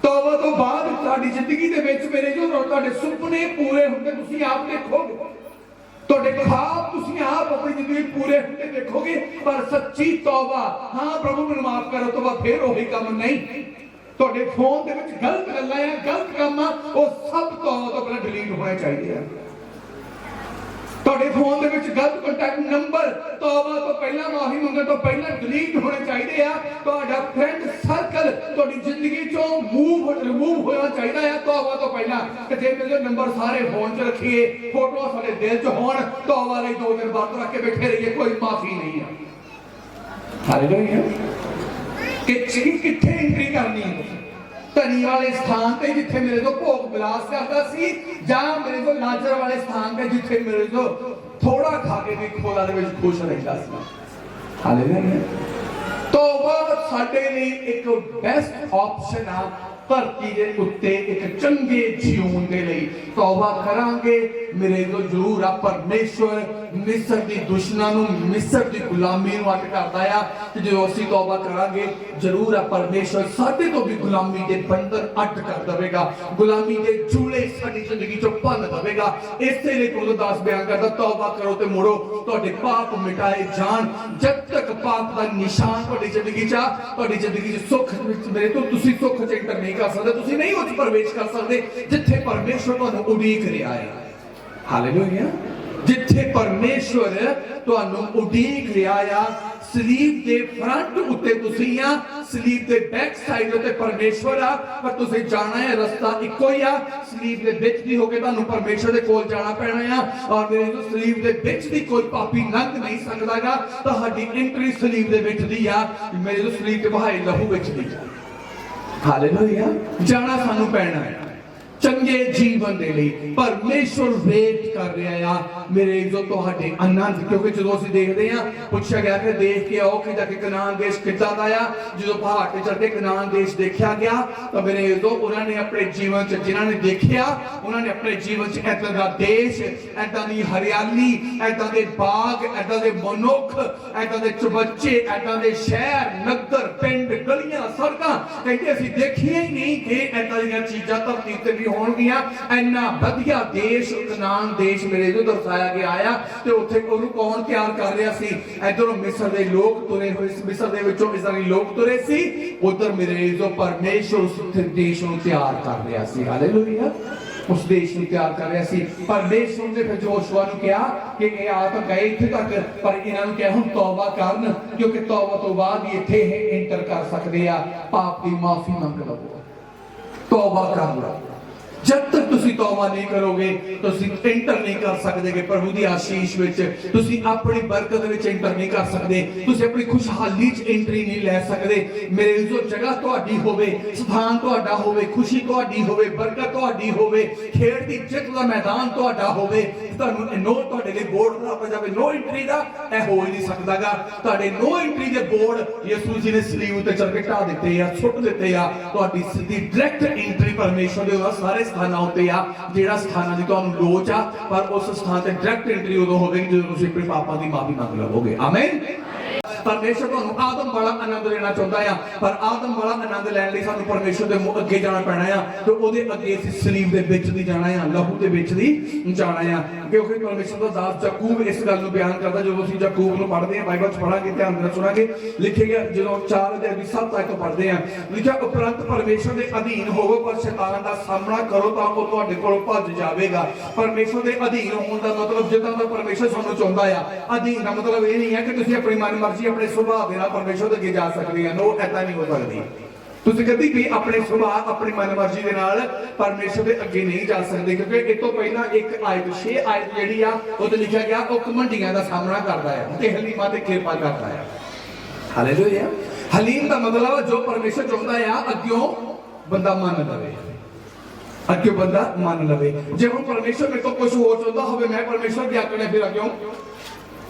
ਤੌਬਾ ਤੋਂ ਬਾਅਦ ਤੁਹਾਡੀ ਜ਼ਿੰਦਗੀ ਦੇ ਵਿੱਚ ਮੇਰੇ ਜੋ ਤੁਹਾਡੇ ਸੁਪਨੇ ਪੂਰੇ ਹੁੰਦੇ ਤੁਸੀਂ ਆਪ ਦੇਖੋਗੇ, ਤੁਹਾਡੇ ਖਾਬ ਤੁਸੀਂ ਆਪ ਆਪਣੀ ਜ਼ਿੰਦਗੀ ਪੂਰੇ ਹੁੰਦੇ ਦੇਖੋਗੇ। ਪਰ ਸੱਚੀ ਤੌਬਾ, ਹਾਂ ਪ੍ਰਭੂ ਮੈਨੂੰ ਮਾਫ ਕਰੋ, ਤੋਂ ਬਾਅਦ ਫਿਰ ਉਹੀ ਕੰਮ ਨਹੀਂ। ਤੁਹਾਡੇ ਫੋਨ ਦੇ ਵਿੱਚ ਗਲਤ ਗੱਲਾਂ ਆ, ਗਲਤ ਕੰਮ ਆ, ਉਹ ਸਭ ਤੌਬਾ ਤੋਂ ਪਹਿਲਾਂ ਡਿਲੀਟ ਹੋਣੇ ਚਾਹੀਦੇ ਆ। ਤੁਹਾਡੇ ਫੋਨ ਦੇ ਵਿੱਚ ਗਲਤ ਕੰਟੈਕਟ ਨੰਬਰ ਤੌਬਾ ਤੋਂ ਪਹਿਲਾਂ, ਮਾਫੀ ਮੰਗਣ ਤੋਂ ਪਹਿਲਾਂ ਡਿਲੀਟ ਹੋਣੇ ਚਾਹੀਦੇ ਆ। ਤੁਹਾਡਾ ਫਰੈਂਡ ਸਰਕਲ ਤੁਹਾਡੀ ਜ਼ਿੰਦਗੀ ਚੋਂ ਰਿਮੂਵ ਹੋਣਾ ਚਾਹੀਦਾ ਆ ਤੌਬਾ ਤੋਂ ਪਹਿਲਾਂ। ਕਿ ਜੇ ਮੇਰੇ ਨੰਬਰ ਸਾਰੇ ਫੋਨ 'ਚ ਰੱਖੀਏ, ਫੋਟੋ ਸਾਡੇ ਦਿਲ 'ਚ ਹੋਣ, ਤੌਬਾ ਲਈ 2 ਦਿਨ ਬਾਅਦ ਰੱਖ ਕੇ ਬੈਠੇ ਰਹੀਏ, ਕੋਈ ਮਾਫੀ ਨਹੀਂ ਆ। ਹਾਲੇਲੂਇਆ। ਕਿ ਕਿੱਥੇ ਐਂਟਰੀ ਕਰਨੀ ਹੈ? ਧਨੀ ਵਾਲੇ ਸਥਾਨ ਤੇ ਜਿੱਥੇ ਮੇਰੇ ਤੋਂ ਭੋਗ ਵਿਲਾਸ ਕਰਦਾ ਸੀ, ਜਾਂ ਮੇਰੇ ਤੋਂ ਲਾਜ਼ਰ ਵਾਲੇ ਸਥਾਨ ਤੇ ਜਿੱਥੇ ਮੇਰੇ ਤੋਂ ਥੋੜਾ ਖਾ ਕੇ ਵੀ ਖੋਲਾ ਦੇ ਵਿੱਚ ਖੁਸ਼ ਰਹਿੰਦਾ ਸੀ। ਹਾਲੇਲੂਇਆ। ਤੌਬਾ ਸਾਡੇ ਲਈ ਇੱਕ ਬੈਸਟ ਆਪਸ਼ਨ ਆ ਧਰਤੀ ਦੇ ਉੱਤੇ ਇੱਕ ਚੰਗੇ ਜੀਵਨ ਦੇ ਲਈ। ਤੌਬਾ ਕਰਾਂਗੇ ਮੇਰੇ ਤੋਂ ਜ਼ਰੂਰ ਆ ਪਰਮੇਸ਼ਵਰ ਮਿਸਰ ਦੀ ਦੁਸ਼ਮਣਾਂ ਨੂੰ, ਮਿਸਰ ਦੀ ਗੁਲਾਮੀ ਨੂੰ ਅੱਡ ਕਰਦਾ ਆ। ਤੇ ਜਦੋਂ ਅਸੀਂ ਤੌਬਾ ਕਰਾਂਗੇ ਜ਼ਰੂਰ ਆ ਪਰਮੇਸ਼ਵਰ ਸਾਡੇ ਤੋਂ ਵੀ ਗੁਲਾਮੀ ਦੇ ਬੰਧਨ ਅੱਡ ਕਰ ਦੇਵੇਗਾ, ਗੁਲਾਮੀ ਦੇ ਜੂਲੇ ਸਾਡੀ ਜ਼ਿੰਦਗੀ ਚੋਂ ਭੰਨ ਦੇਵੇਗਾ। ਇਸੇ ਲਈ ਗੁਰਦਾਸ ਬਿਆਨ ਕਰਦਾ, ਤੌਬਾ ਕਰੋ ਤੇ ਮੁੜੋ, ਤੁਹਾਡੇ ਪਾਪ ਮਿਟਾਏ ਜਾਣ। ਜਦ ਤੱਕ ਪਾਪ ਦਾ ਨਿਸ਼ਾਨ ਤੁਹਾਡੀ ਜ਼ਿੰਦਗੀ 'ਚ ਆ, ਤੁਹਾਡੀ ਜ਼ਿੰਦਗੀ 'ਚ ਸੁੱਖ ਵਿੱਚ ਮੇਰੇ ਤੋਂ ਤੁਸੀਂ ਸੁੱਖ 'ਚ ਐਂਟਰ ਨਹੀਂ ਕਰ ਸਕਦੇ, ਤੁਸੀਂ ਨਹੀਂ ਉਹ 'ਚ ਪ੍ਰਵੇਸ਼ ਕਰ ਸਕਦੇ ਜਿੱਥੇ ਪਰਮੇਸ਼ਵਰ ਤੁਹਾਨੂੰ ਉਡੀਕ ਰਿਹਾ ਹੈ। ਹਾਲੇਲੂਇਆ। ਜਿੱਥੇ ਪਰਮੇਸ਼ਵਰ ਤੁਹਾਨੂੰ ਉਡੀਕ ਰਿਹਾ ਆ, ਸਲੀਬ ਦੇ ਫਰੰਟ ਉੱਤੇ ਤੁਸੀਂ ਆ, ਸਲੀਬ ਦੇ ਬੈਕ ਸਾਈਡ ਉੱਤੇ ਪਰਮੇਸ਼ਵਰ ਆ, ਪਰ ਤੁਸੀਂ ਜਾਣਾ ਹੈ ਰਸਤਾ ਇੱਕੋ ਹੀ ਆ। ਸਲੀਬ ਦੇ ਵਿੱਚ ਦੀ ਹੋ ਕੇ ਤੁਹਾਨੂੰ ਪਰਮੇਸ਼ਵਰ ਦੇ ਕੋਲ ਜਾਣਾ ਪੈਣਾ ਆ। ਔਰ ਮੇਰੇ ਤੋਂ ਸਲੀਬ ਦੇ ਵਿੱਚ ਦੀ ਕੋਈ ਪਾਪੀ ਲੰਘ ਨਹੀਂ ਸਕਦਾਗਾ। ਤੁਹਾਡੀ ਐਂਟਰੀ ਸਲੀਬ ਦੇ ਵਿੱਚ ਦੀ ਆ, ਮੇਰੇ ਤੋਂ ਸਲੀਬ ਦੇ ਵਹਾਏ ਲਹੂ ਵਿੱਚ ਦੀ। ਹਾਲੇਲੂਇਆ। ਜਾਣਾ ਸਾਨੂੰ ਪੈਣਾ ਹੈ ਚੰਗੇ ਜੀਵਨ ਦੇ ਲਈ। ਪਰਮੇਸ਼ਵਰ ਵੇਟ ਕਰ ਰਿਹਾ ਆ ਮੇਰੇ ਜੋ ਤੁਹਾਡੇ ਆਨੰਦ। ਕਿਉਂਕਿ ਜਦੋਂ ਅਸੀਂ ਦੇਖਦੇ ਆ, ਪੁੱਛਿਆ ਗਿਆ ਕਿ ਦੇਖ ਕੇ ਆਓ ਕਿ ਜਾ ਕੇ ਕਨਾਨ ਦੇਸ਼ ਕਿੱਦਾਂ ਦਾ ਆ। ਜਦੋਂ ਪਹਾੜ ਤੇ ਚੜ੍ਹ ਕੇ ਕਨਾਨ ਦੇਸ਼ ਦੇਖਿਆ ਗਿਆ ਤਾਂ ਮੇਰੇ ਜੋ ਉਹਨਾਂ ਨੇ ਆਪਣੇ ਜੀਵਨ 'ਚ ਜਿਨ੍ਹਾਂ ਨੇ ਦੇਖਿਆ, ਉਹਨਾਂ ਨੇ ਆਪਣੇ ਜੀਵਨ 'ਚ ਏਦਾਂ ਦਾ ਦੇਸ਼, ਏਦਾਂ ਦੀ ਹਰਿਆਲੀ, ਏਦਾਂ ਦੇ ਬਾਗ, ਏਦਾਂ ਦੇ ਮਨੁੱਖ, ਏਦਾਂ ਦੇ ਚਬੱਚੇ, ਏਦਾਂ ਦੇ ਸ਼ਹਿਰ, ਨਗਰ, ਪਿੰਡ, ਗਲੀਆਂ, ਸੜਕਾਂ, ਕਹਿੰਦੇ ਅਸੀਂ ਦੇਖੀਆਂ ਹੀ ਨਹੀਂ ਕਿ ਏਦਾਂ ਦੀਆਂ ਚੀਜ਼ਾਂ ਧਰਤੀ ਤੇ ਵੀ ਹੋਣਗੀਆਂ। ਇੰਨਾ ਵਧੀਆ ਦੇਸ਼ ਕਨਾਨ ਦੇਸ਼ ਮੇਰੇ ਜੋ ਦਰਸਾਇਆ ਗਿਆ ਆ। ਤੇ ਉੱਥੇ ਉਹਨੂੰ ਕੌਣ ਤਿਆਰ ਕਰ ਰਿਹਾ ਸੀ? ਇਧਰੋਂ ਮਿਸਰ ਦੇ ਲੋਕ ਤੁਰੇ ਹੋਏ ਸੀ, ਮਿਸਰ ਦੇ ਵਿੱਚੋਂ ਇਸਰਾਈਲੀ ਲੋਕ ਤੁਰੇ ਸੀ, ਉਧਰ ਮੇਰੇ ਜੋ ਪਰਮੇਸ਼ਵਰ ਉਸ ਦੇਸ਼ ਨੂੰ ਤਿਆਰ ਕਰ ਰਿਹਾ ਸੀ। ਹਾਲੇਲੂਇਆ। ਉਸ ਦੇਸ਼ ਨੂੰ ਤਿਆਰ ਕਰ ਰਿਹਾ ਸੀ। ਪਰਮੇਸ਼ਵਰ ਨੇ ਫਿਰ ਯਹੋਸ਼ੂਆ ਨੂੰ ਕਿਹਾ ਕਿ ਇਹ ਆ ਤਾਂ ਗਏ ਇੱਥੇ ਤੱਕ, ਪਰ ਇਹਨਾਂ ਨੂੰ ਕਿਹਾ ਹੁਣ ਤੌਬਾ ਕਰਨ, ਕਿਉਂਕਿ ਤੌਬਾ ਤੋਂ ਬਾਅਦ ਹੀ ਇੱਥੇ ਇਹ ਐਂਟਰ ਕਰ ਸਕਦੇ ਆ। ਪਾਪ ਦੀ ਮਾਫੀ ਮੰਗ ਲਵੋ, ਤੌਬਾ ਕਰ ਲਓ। जब तक तुसी तौबा नहीं करोगे तुसी एंटर नहीं कर सकते कि प्रभु दी आशीष विच, तुसी अपनी बरकत विच एंटर नहीं कर सकते, तुसी अपनी खुशहाली च एंट्री नहीं ले सकते। मेरे जो जगह तुहाडी होवे, स्थान तुहाडा होवे, खुशी तुहाडी होवे, बरकत तुहाडी होवे, खेड दी जित दा मैदान तुहाडा होवे, तुहानू नो तुहाडे लई बोर्ड ला जावे नो एंट्री दा, ए हो ही नहीं सकदागा। तुहाडे नो एंट्री दे बोर्ड यीशु जी ने सलीब ते चढ़ के ढा दित्ते आ, सुट दित्ते आ। तुहाडी सीधी डायरेक्ट एंट्री परमेश्वर दे सारे ਸਥਾਨਾਂ ਉੱਤੇ ਆ, ਜਿਹੜਾ ਸਥਾਨਾਂ ਦੀ ਤੁਹਾਨੂੰ ਲੋਚ ਆ, ਪਰ ਉਸ ਸਥਾਨ ਤੇ ਡਾਇਰੈਕਟ ਐਂਟਰੀ ਉਦੋਂ ਹੋਵੇਗੀ ਜਦੋਂ ਤੁਸੀਂ ਆਪਣੇ ਪਾਪਾਂ ਦੀ ਮਾਫੀ ਮੰਗ ਲਵੋਗੇ। ਆਮੇਨ। परमेश्वर तुहानू आदम वाला आनंद लेना चाहता है, पर आदम वाला आनंद लैण लई सानू परमेश्वर दे अगे जाना पैना है, ते ओदे अगे असीं सलीब दे विच दी जाना है, लहू दे विच दी जाना है। क्योंकि परमेश्वर दा दास याकूब इस गल नू बयान करदा, जदों असीं याकूब नू पढ़दे हां, बाइबल च पढ़ांगे, ध्यान नाल सुणांगे, लिखे गया जदों 4 अध्याय 7 तक पढ़दे हां, लिखिआ उपरंत परमेश्वर दे अधीन होवो पर शैतान दा सामना करो तां ओह तुहाडे कोलों भज जावेगा। परमेश्वर दे अधीन होण दा मतलब जिद्दां दा परमेश्वर सानू चाहुंदा आ, अधीन दा मतलब ये नहीं है कि तुसीं अपनी मन मर्जी अपने सुभाव दे नाल परमेश्वर दे अगे जा सकदे हो, नो ऐदां नहीं हो सकदी। तुसीं कदी भी अपने सुभाव अपनी मन मर्जी दे नाल परमेश्वर दे अगे नहीं जा सकदे, क्योंकि इस तो पहला एक आयत 6 आयत जिहड़ी आ ओह लिखिआ गया ओह घमंडियां दा सामना करदा है ते हलीमां ते किरपा करदा है। हालेलुया। हलीम दा मतलब जो परमेश्वर चाहुंदा है अग्गों बंदा मान लवे, अगे बंदा मान लवे। जे हम परमेश्वर मेरे को कुछ होर चाहता हो, मैं परमेश्वर की आज्ञा फिर क्यों,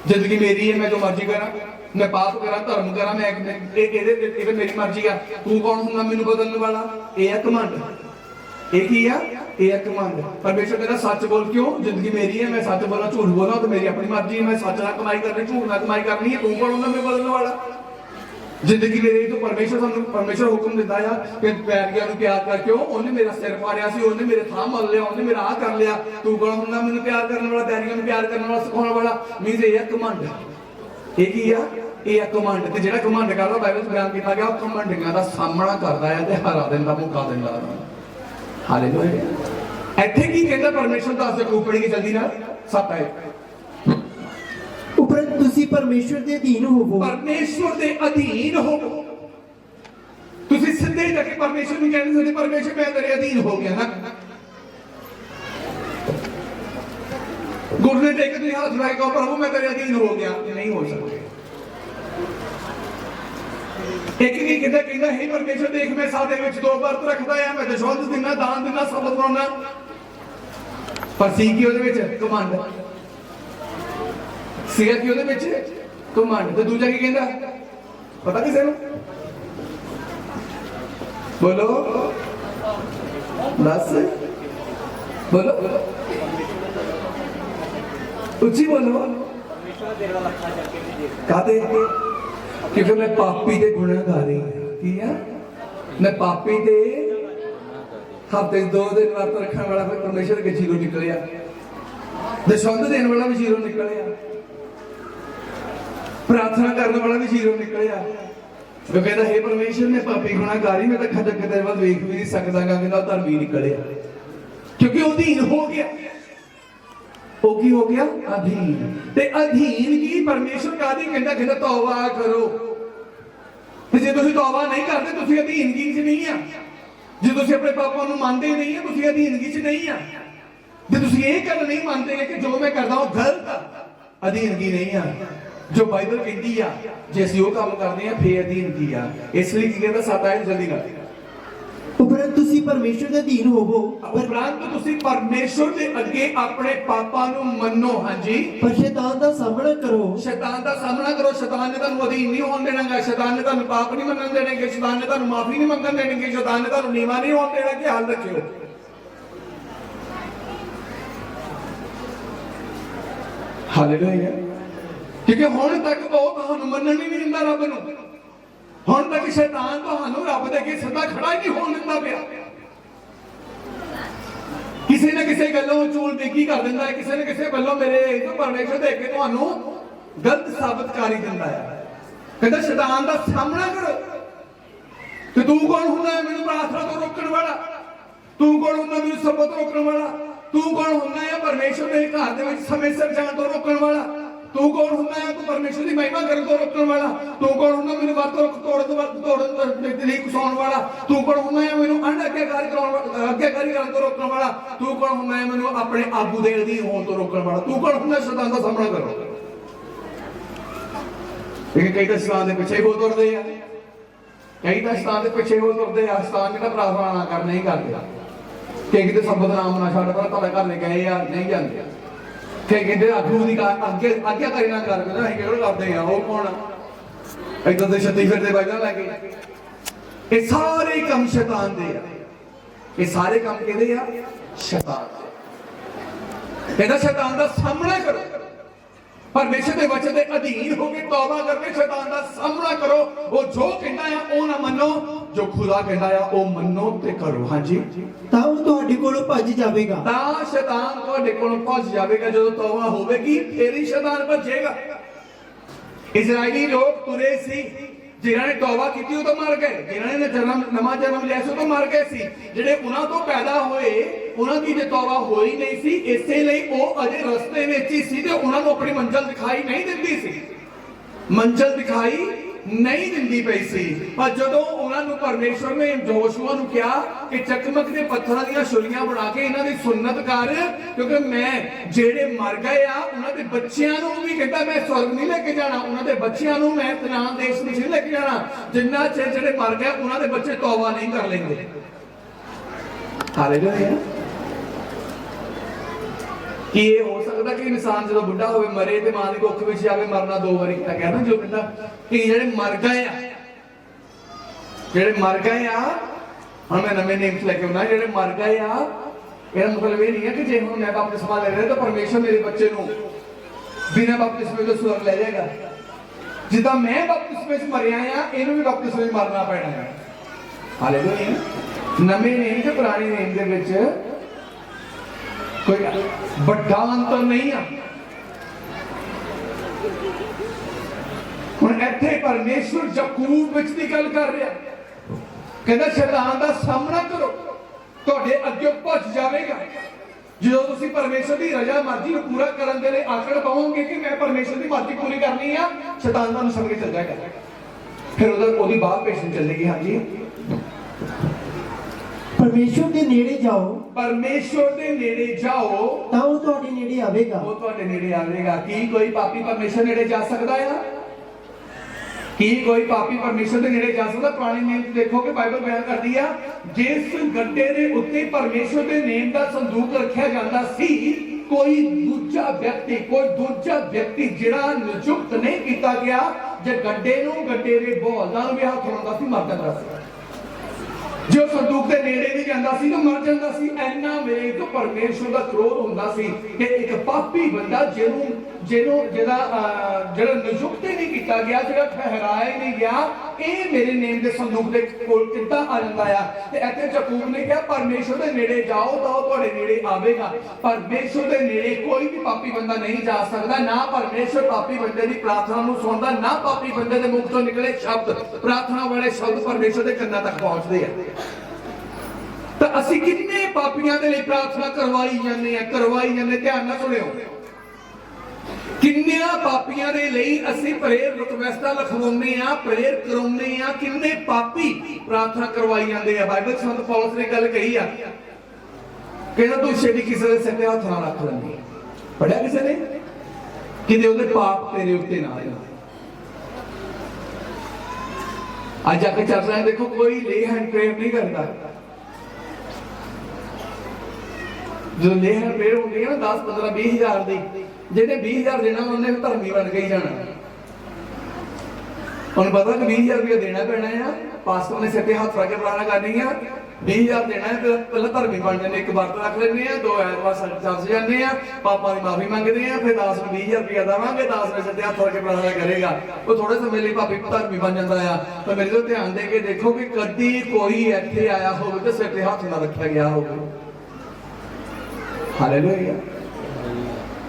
जिंदगी मेरी है, मैं जो मर्जी करा, मैं पाप करा धर्म करा, मैं मेरी मर्जी है, तू कौन हुंदा मैनू बदलने वाला? ये है घमंड, ये की है? ये है घमंड। परमेश्वर कहता सच बोल, क्यों? जिंदगी मेरी है, मैं सच बोला झूठ बोला तो मेरी अपनी मर्जी है, मैं सच ना कमाई करनी झूठ ना कमाई करनी है, तू कौन हुंदा मैं बदलने वाला? जिंदगी मेरी तो परमेश्वर हुक्म दिता है कि बैरिया नूं प्यार कर, क्यों? उन्हें मेरा सिर फाड़िया सी, उन्हें मेरे थां मल लिया, उन्हें मेरा आ कर लिया, तू कौन हुंदा मैनूं प्यार करने वाला, बैरिया नूं प्यार करने वाला, सिखाने वाला? मींस ये घमंड, ये की है? ये है घमंड। ते जिहड़ा घमंड करदा बाइबल च बयान कीता गया घमंडियां दा सामना करदा है ते हरा दिंदा, मुका दिंदा। हालेलुया। ਇੱਥੇ ਕੀ ਕਹਿੰਦਾ परमेश्वर ਦੱਸ ਦੇ ਕੂਪੜੀ की जल्दी नाल 7 आए
उपरंत तुसी परमेश्वर दे अधीन होवो,
परमेश्वर दे अधीन होवो। तुसी सिद्धे जाके परमेश्वर ਨੂੰ ਕਹਿੰਦੇ ਸਾਡੇ परमेश्वर मैं तेरे अधीन हो गया ना। गुरने टेक तुसीं हाथ उठाए कहो प्रभु मैं तेरे अधीन हो गया, नहीं हो सकते। एक की कहता हे परमेश्वर देख मैं सादे विच 2 वर्त रखदा है, मैं दशवंध दिना, दान दिना, सबत बनाउणा, पर सी की ਉਹਦੇ ਵਿੱਚ ਘਮੰਡ ਸੀਗਾ ਕਿ ਉਹਦੇ ਵਿੱਚ ਘਮੰਡ। ਤੇ ਦੂਜਾ ਕੀ ਕਹਿੰਦਾ ਪਤਾ ਕਿਸੇ ਨੂੰ? बोलो दस बोलो उच्ची बोलो कहते क्योंकि मैं पापी दे गुनाहगारी की है, मैं पापी दे हफ्ते 2 दिन वर्त रखने वाला फिर परमेश्वर के जीरो निकलिया, दशवंध देने वाला भी जीरो निकलिया, प्रार्थना करने वाला भी जीरो निकलिया। वो कहता हे परमेश्वर मैं पापी गुनाहगारी, मैं तो खजक तेरे ਵੱਲ ਵੇਖ भी नहीं सकता, कहता धर्मी निकलिया क्योंकि अधीन हो गया। वो की हो गया? अधीन। ते अधीन की परमेश्वर कादी कहता कहता तौबा करो। ते जे तुसीं तौबा नहीं करते तुसीं अधीनगी च नहीं आ, जे तुसीं अपने पापां नूं मंनदे नहीं है तुसीं अधीनगी च नहीं आ, जे तुसीं ਇਹ ਗੱਲ नहीं ਮੰਨਦੇ कि जो मैं करदा ਉਹ गलत आ, अधीनगी नहीं आ। जो बाइबल कहती है जे ਅਸੀਂ ਉਹ ਕੰਮ ਕਰਦੇ ਆ ਫੇਰ ਅਧੀਨਗੀ ਆ। ਇਸ ਲਈ ਕੀ ਕਹਿੰਦਾ 7 ਆਇਤ ਜਲਦੀ ਨਾਲ
उपरंत तुसी परमेश्वर दे अधीन होवो,
उपरंत तुसी परमेश्वर दे अगे अपने पापां नूं मन्नो। हां जी,
पर शैतान दा सामना करो,
शैतान दा सामना करो। शैतान ने तुहानू अधीन नहीं होण देणागा, शैतान ने तुहानू पाप नहीं मनन देणगे, शैतान ने तुहानू माफी नहीं मंगण देणगे, शैतान ने तुहानू नीवा नहीं होण देणा। ख्याल रखियो हालेलुया। क्योंकि हुण तक वो तुहानू मनन ही नहीं दिंदा रब नूं, हुण तक शैतान तुहानू रब दे अगे सिद्धा खड़ा ही नहीं होण दिंदा पिया। किसी न किसी गल्लों चूल बेकी कर दिंदा है, किसी न किसी गल्लों मेरे तो परमेश्वर दे अगे तुहानू गलत साबित कर ही दिंदा है। कहंदा शैतान दा सामना करो। ते तू कौन हुंदा है मैनूं प्रार्थना तो रोकण वाला? तू कौन हुंदा मैनूं सबत रोकण वाला? तू कौन हुंदा है परमेश्वर दे घर दे विच समय सिर जाण तो रोकण वाला? तू कौन हुंदा है तू परमेश्वर की महिमा करन तो रोकण वाला? तू कौन हुंदा मैनूं तोड़न दे लई उकसाउण वाला? तू कौन हुंदा है मैनूं अनाज्ञाकारी करन तो रोकण वाला? तू कौन हुंदा है मैनूं अपने आगू दे अधीन होण तो रोकण वाला? तू कौन हुंदा शैतान दा सामना करो। कई तो शैतान दे पिछे हो तुरदे आ, कई तो शैतान दे पिछे हो तुरदे आ। शैतान कहता प्रार्थना ना कर, नहीं करदे। कई किते शब्द नाम ना छड्ड, पर तुहाडे घर ले गए आ नहीं जांदे। कई कहते आगू की आज्ञाकारी ना कर, असीं किहड़ा करदे आ, वो कौन आ इदां दे छत्ती फिरदे बाइबल लैके। ये सारे काम शैतान दे आ, ये सारे काम किहदे आ? शैतान दे। कहंदा शैतान दा सामना करो। परमेश्वर के वचन के अधीन होकर तौबा करके शैतान का सामना करो। वो जो कहता है वो ना मनो, जो खुदा कहता है वो मनो ते करो। हाँ जी,
ਤਾਂ ਉਹ ਤੁਹਾਡੇ ਕੋਲੋਂ ਭੱਜ ਜਾਵੇਗਾ।
ਤਾਂ ਸ਼ੈਤਾਨ ਤੁਹਾਡੇ ਕੋਲੋਂ ਭੱਜ ਜਾਵੇਗਾ। ਜਦੋਂ ਤੌਬਾ ਹੋਵੇਗੀ ਫੇਰ ਹੀ ਸ਼ੈਤਾਨ ਭੱਜੇਗਾ। ਇਜ਼ਰਾਈਲੀ ਲੋਕ ਤੁਰੇ ਸੀ, ਜਿਨ੍ਹਾਂ ਨੇ ਤੌਬਾ ਕੀਤੀ ਉਹ ਤਾਂ ਮਰ ਗਏ, ਜਿਨ੍ਹਾਂ ਨੇ ਨਵਾਂ ਜਨਮ ਲਿਆ ਸੀ ਉਹ ਤਾਂ ਮਰ ਗਏ ਸੀ। ਜਿਹੜੇ ਉਹਨਾਂ ਤੋਂ ਪੈਦਾ ਹੋਏ ਉਹਨਾਂ ਦੀ ਜੇ ਤੌਬਾ ਹੋਈ ਨਹੀਂ ਸੀ, ਇਸੇ ਲਈ ਉਹ ਅਜੇ ਰਸਤੇ ਵਿੱਚ ਹੀ ਸੀ ਤੇ ਉਹਨਾਂ ਨੂੰ ਆਪਣੀ ਮੰਜ਼ਿਲ ਦਿਖਾਈ ਨਹੀਂ ਦਿੰਦੀ ਸੀ, ਮੰਜ਼ਿਲ ਦਿਖਾਈ नहीं दिंदी पई सी। पर जदों उन्होंने परमेश्वर ने जोशुआ नूं कहा कि चकमक दे पत्थरां दीयां छुरियां बना के इन्हां दी सुन्नत कर, क्योंकि मैं जेड़े मर गए आ उन्हां दे बच्चियां नूं भी कहता मैं स्वर्ग नहीं लेके जाना, उन्हां दे बच्चियां नूं मैं कनान देश नहीं लेके जाना जिन्ना चिर जेड़े मर गए उन्हां दे बच्चे तौबा नहीं कर लेंगे। हालेलुया। कि ये हो सकता कि इंसान जो बुढ़ा हो मरे तो मां की कुख में जाए, मरना दो बारी कहना जो कहता कि जेडे मर गए आ हम मैं नवे नेम लेके आना, जेडे मर गए आ मेरा मतलब ये नहीं है कि जे हम मैं बपतिस्मा ले रहे तो परमेश्वर मेरे बच्चे को बिना बपतिस्मे तो स्वर्ग ले जाएगा। जिदा मैं बपतिस्मे से मरिया आ इन्हों भी बपतिस्मे मरना पैना है। हालेलुया। नवे नेम ते पुराने नेम दे विच कोई बड़ा अंतर नहीं है। हुण इत्थे परमेश्वर याकूब विच दी गल कर रहा, कहंदा शैतान दा सामना करो, तुहाडे अगे भज जावेगा। जो तुसीं परमेश्वर दी रजा मर्जी नूं पूरा करन दे लई आखड़ पाओगे कि मैं परमेश्वर दी मर्जी पूरी करनी है, शैतान तुहानूं समझ के चल जाएगा, फिर ओदी बात पेश चलेगी। हाँ जी,
परमेश्वर के नेड़े जाओ,
परमेश्वर के नेड़े जाओ
ਤਾਂ ਉਹ ਤੁਹਾਡੇ ਨੇੜੇ ਆਵੇਗਾ।
वो ਤੁਹਾਡੇ ਨੇੜੇ ਆਵੇਗਾ। ਕੀ ਕੋਈ ਪਾਪੀ परमेश्वर नेड़े जा सकता है? ਕੀ ਕੋਈ ਪਾਪੀ परमेश्वर ਦੇ ਨੇੜੇ ਜਾ ਸਕਦਾ? ਪੁਰਾਣੇ ਨੇਮ ਚ ਦੇਖੋ ਕਿ ਬਾਈਬਲ ਬਿਆਨ ਕਰਦੀ ਆ ਜਿਸ ਗੱਡੇ ਦੇ ਉੱਤੇ परमेश्वर ਦੇ ਨੇਮ ਦਾ ਸੰਦੂਕ ਰੱਖਿਆ ਜਾਂਦਾ ਸੀ, ਕੋਈ ਦੂਜਾ ਵਿਅਕਤੀ ਜਿਹੜਾ ਨਿਯੁਕਤ ਨਹੀਂ ਕੀਤਾ ਗਿਆ, ਜੇ ਗੱਡੇ ਦੇ ਬੋਲਦਾਂ ਨੂੰ ਵੀ ਹੱਥ ਲਾਉਂਦਾ ਸੀ ਮਰ ਜਾਂਦਾ ਸੀ। जो संदूक के नेड़े भी जाता सी तो मर जाता सी। इन्ना मेरे तो परमेश्वर का क्रोध होता सी कि एक पापी बंदा जिहड़ा नियुक्त नहीं किया गया, जिहड़ा ठहराया ही नहीं गया, ये मेरे नेम के संदूक के कोल किद्दां आ जांदा आ। ते इत्थे याकूब ने कहा परमेश्वर के नेड़े जाओ तो तुहाडे नेड़े आवेगा। परमेश्वर के नेड़े कोई भी पापी बंदा नहीं जा सकता। ना परमेश्वर पापी बंदे की प्रार्थना नूं सुनदा, ना पापी बंदे के मुख तो निकले शब्द, प्रार्थना वाले शब्द परमेश्वर के कन्नां तक पहुंचते हैं। तो असी कितने पापियां दे लई प्रार्थना करवाई जाने ध्यान नाल सुनियो, किन्ने पापियां दे लई असी प्रेयर रिक्वेस्टां लिखवाउने आ, प्रेयर कराउने आ, किन्ने पापी प्रार्थना करवाई जांदे आ। बाइबल संत पौलुस ने गल कही आ, कहना तू छेती किसी दे सिर ते हत्थ ना रख लैंदी। पढ़िया किसी ने कि उहदे पाप तेरे उत्ते ना आए। अज आके चल रहा है, देखो कोई ले हैंड प्रेयर नहीं करता। जो ले हैंड प्रेयर होती है ना 10, 15, 20 हज़ार की, जिन्हें 20 हज़ार देना उन्हें धर्मी बन के ही जाना। उन्हें पता कि 20 हज़ार रुपया देना पैना है, पास्टर ने सिर पे हाथ रख के प्रार्थना करनी है, 20 हज़ार देना है, पहले धर्मी बन जाते, एक वर्त रख लेने, 2 ऐतवार चर्च जाते हैं, पापा की माफी मंगते हैं, फिर 10 में 20 हज़ार रुपया देवांगे, 10 में सिर पे हाथ रख के प्रार्थना करेगा। वो थोड़े समय लिए भाभी धर्मी बन जाता है। तो मेरे तो ध्यान दे के देखो कि कभी कोई इत्थे आया हो तो सिर पे हाथ ना रखा गया हो। हालेलुया।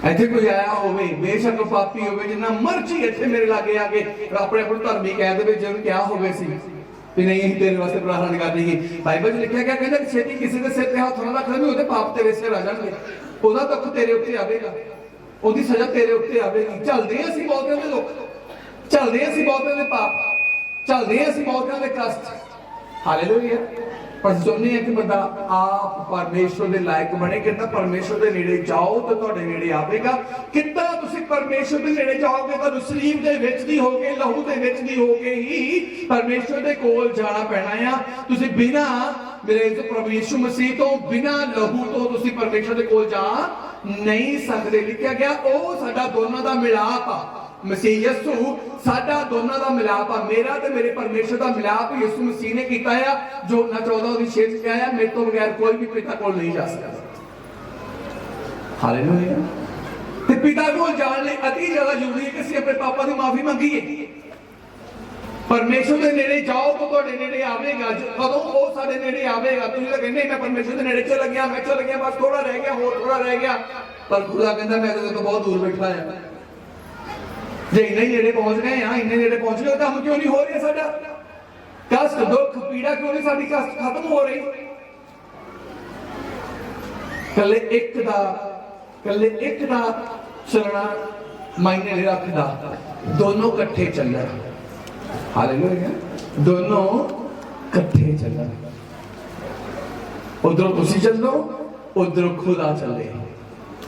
इत्थे कोई आया होवे, बेशक पापी होवे, जिन्ना मर्जी इत्थे मेरे लागे आके अपने धर्मी कह दे जे क्या होवे सी भी नहीं तेरे वास्ते प्रार्थना करनी है। बाइबल में लिखा गया कहंदा छेती किसी दे सिर ते हाथ ना रख ले, ओदे पाप तेरे सिर आ जाणगे, ओदा दुख तेरे उत्ते आवेगा, ओदी सजा तेरे उत्ते आवेगी। चलदे असीं बहुतियां दे लोक, चलदे असीं बहुतियां दे पाप, चलदे असीं बहुतियां दे कष्ट। हालेलुया। पर चाहते हैं कि बंदा आप परमेश्वर के लायक बने, कहता परमेश्वर के नेड़े जाओ तो तुहाडे नेड़े आवेगा। किद्दां तुसीं परमेश्वर के नेड़े जाओगे? तुहानूं सलीब दे विच दी होके, लहू दे विच दी होके ही परमेश्वर दे कोल जाना पैना आ। तुसीं बिना मेरे प्रभु यीशु मसीह तो, बिना लहू तो तुसीं परमेश्वर दे कोल जा नहीं सकदे। लिखा गया ओ साडा दोनों दा मिलाप आ, मसीह यीशु साडा दोनों का मिलाप आ, मेरा ते मेरे परमेश्वर का मिलाप यीशु मसीह ने किया है। जो ना 14:6 क्या है, मेरे तो बगैर कोई भी पिता को नहीं जा सकता। हालेलुया। ਤੇ ਪਿਤਾ ਕੋਲ ਜਾਣ ਲਈ ਅਤੀ ਜ਼ਿਆਦਾ ਜ਼ਰੂਰੀ ਹੈ ਕਿ ਅਸੀਂ ਆਪਣੇ ਪਾਪਾ ਦੀ ਮਾਫੀ ਮੰਗੀਏ। परमेश्वर के नेड़े जाओ तो ਤੁਹਾਡੇ नेड़े आवेगा। कदों वो साडे नेड़े आवेगा। तुसीं तां कहंदे मैं परमेश्वर के नेड़े चला गया, मैं चला गया, बस थोड़ा रह गया, होर थोड़ा रह गया, पर खुदा कहंदा मैं तो बहुत दूर बैठा है। जे इन्ने नेड़े पहुंच गए हां, इन्ने नेड़े पहुंच गए, काम क्यों नहीं हो रहा साडा? कष्ट दुख पीड़ा क्यों नहीं साडी कष्ट खत्म हो रही? कल्ले एक दा चलना मायने नहीं रखदा, दोनों इकट्ठे चलना। हालेलुया, दोनों इकट्ठे चलना। उधरों तुसी चल दो, उधरों खुदा चले।